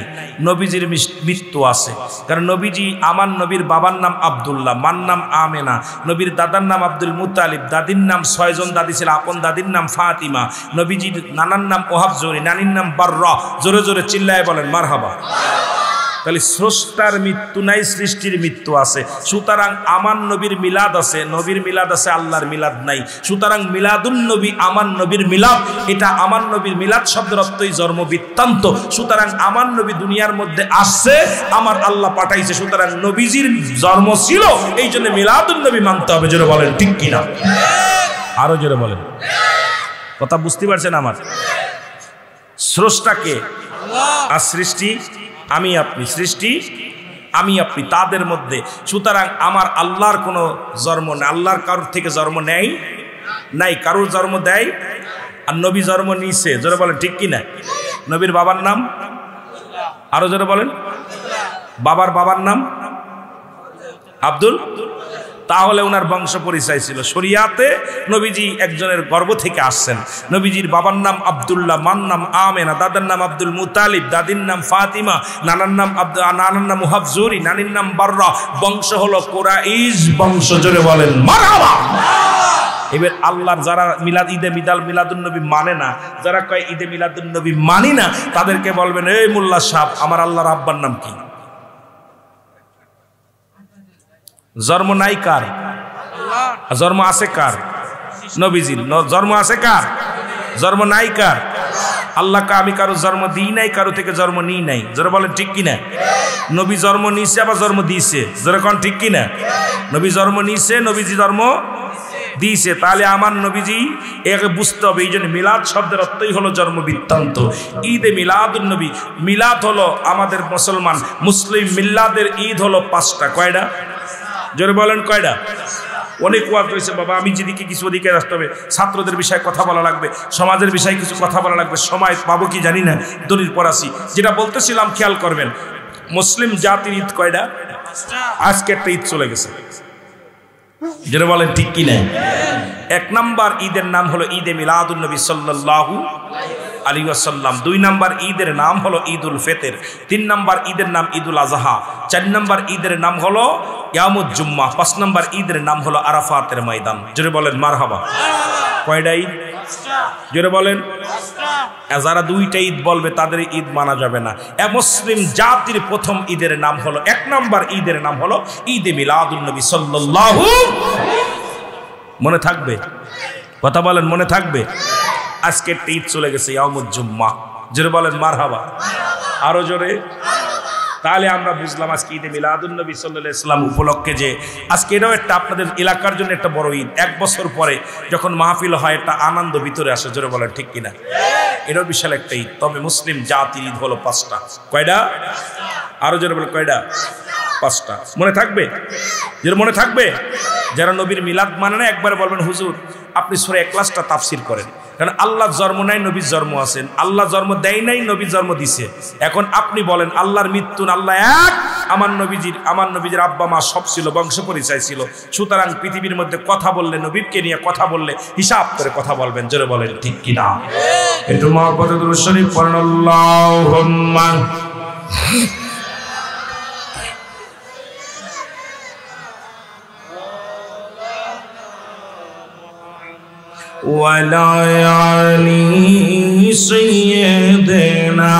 নবীজির মৃত্যু আছে। কারণ নবীজি, আমার নবীর বাবার নাম আব্দুল্লাহ, মার নাম আমেনা, নবীর দাদার নাম আব্দুল মুতালিব, দাদির নাম 6 জন দাদি ছিল, আপন দাদির নাম ফাতিমা, নবীজির নানার নাম ওহাব জরি, নানির নাম বাররা। জোরে জোরে চিল্লায় বলেন মারহাবা। তাহলে স্রষ্টার মৃত্যু নাই, সৃষ্টির মৃত্যু আছে। সুতরাং আমার নবীর মিলাদ আছে, নবীর মিলাদ আছে, আল্লাহর মিলাদ নাই। সুতরাং মিলাদুন নবী, আমার নবীর মিলাদ, এটা আমার নবীর মিলাদ শব্দের অর্থই জন্ম বৃত্তান্ত। সুতরাং আমার নবী দুনিয়ার মধ্যে আসছে, আমার আল্লাহ পাঠাইছে, সুতরাং নবীজির জন্ম ছিল, এই জন্য মিলাদুন নবী মানতে হবে। জোরে বলেন ঠিক কিনা? আরো জোরে বলেন। কথা বুঝতে পারছেন? আমার স্রষ্টাকে আর সৃষ্টি আমি আপনি, সৃষ্টি আমি আপনি, তাদের মধ্যে। সুতরাং আমার আল্লাহর কোনো জন্ম নেই, আল্লাহর কারোর থেকে জন্ম নেয় নাই, কারোর জন্ম দেয়। আর নবী জন্ম নিছে। জোরে বলেন ঠিক কিনা? নবীর বাবার নাম, আরো জোরে বলেন। বাবার নাম আব্দুল। তাহলে ওনার বংশ পরিচয় ছিল শরিয়াতে নবীজি একজনের গর্ভ থেকে আসছেন। নবীজির বাবার নাম আব্দুল্লাহ, মার নাম আমেনা, দাদার নাম আব্দুল মুতালিব, দাদির নাম ফাতিমা, নানার নাম ওহাব জুরি, নানির নাম বাররা। বংশ হলো কুরাইশ বংশ। জোরে বলেন মারহাবা। এবার আল্লাহর যারা ঈদে মিলাদুন নবী মানে না, যারা কয় ঈদে মিলাদুন নবী মানি না, তাদেরকে বলবেন এই মোল্লা সাহেব, আমার আল্লাহর আব্বার নাম কি? জন্ম নাই কার? জন্ম আছে কার? নবীজির। জন্ম আছে কার? জন্ম নাই কার? আল্লাহকে আমি কারো জন্ম দিই নাই, কারো থেকে জন্ম নিই নাই। জোরে বলেন ঠিক কিনা? নবী জন্ম নিছে আবার জন্ম দিয়েছে। জোরে কোন ঠিক কিনা? নবী জন্ম নিছে, নবীজি জন্ম দিয়েছে। তাহলে আমার নবীজি একে বুঝতে হবে। এই জন্য মিলাদ শব্দের অর্থই হলো জন্ম বৃত্তান্ত। ঈদে মিলাদুন নবী, মিলাদ হলো আমাদের মুসলিম মিল্লাদের ঈদ হলো 5টা। কয়টা? জোরে বলেন কয়টা? অনেক ওয়াজ রয়েছে বাবা, আমি যেদিকে কিছু ওদিকে আসতে হবে। ছাত্রদের বিষয়ে কথা বলা লাগবে, সমাজের বিষয়ে কিছু কথা বলা লাগবে, সময় পাবো কি জানি না। দলিল পড়াছি, যেটা বলতেছিলাম খেয়াল করবেন। মুসলিম জাতির ঈদ কয়টা? আজকে একটা ঈদ চলে গেছে। যেটা বলেন ঠিক কি না? 1 নাম্বার ঈদের নাম হলো ঈদে মিলাদুন নবী সাল্লাল্লাহু আলাইহি ওয়াসাল্লাম। 2 নম্বর ঈদের নাম হলো ঈদুল ফিতর, 3 নম্বর ঈদের নাম ঈদুল আজহা, 4 নম্বর ঈদের নাম হলো ইয়ামুজ জুম্মা, 5 নম্বর ঈদের নাম হলো আরাফাতের ময়দান। জোরে বলেন মারহাবা। কয়টা ঈদ? জোরে বলেন। যারা 2টা ঈদ বলবে তাদের ঈদ মানা যাবে না। মুসলিম জাতির প্রথম ঈদের নাম হলো, 1 নম্বর ঈদের নাম হলো ঈদে মিলাদুন নবী সাল্লাল্লাহু। মনে থাকবে? কথা বলেন, মনে থাকবে? আজকে একটা ঈদ চলে গেছে ইয়ামুজ জুম্মা। জোরে বলেন মারহাবা। আরো জোরে। তাহলে আমরা বুঝলাম আজকে ঈদে মিলাদুন নবী সাল্লাল্লাহু আলাইহি ওয়াসাল্লাম উপলক্ষে যে আজকে এটাও একটা আপনাদের এলাকার জন্য একটা বড় ঈদ। 1 বছর পরে যখন মাহফিল হয় একটা আনন্দ ভিতরে আসে। জোরে বলেন ঠিক কিনা? এটাও বিশাল একটা ঈদ। তবে মুসলিম জাতির ঈদ হলো 5টা। কয়টা? আরো জোরে বলে কয়টা? 5টা। মনে থাকবে? যেটা মনে থাকবে। যারা নবীর মিলাদ মানে না একবার বলবেন হুজুর আপনি সূরা ইখলাসটা তাফসীর করেন, কারণ আল্লাহর জন্ম নাই, নবীর জন্ম আছেন। আল্লাহ জন্ম দেয় নাই, নবীর জন্ম দিছে। এখন আপনি বলেন আল্লাহর মৃত্যু আল্লাহ এক, আমার নবীজির আব্বা মা সব ছিল, বংশ পরিচয় ছিল। সুতরাং পৃথিবীর মধ্যে কথা বললে, নবীকে নিয়ে কথা বললে হিসাব করে কথা বলবেন। জোরে বলেন ঠিক কিনা? একটু মহব্বতে দুরূদ শরীফ পড়েন। আল্লাহুম্মা وعلى آل سيدنا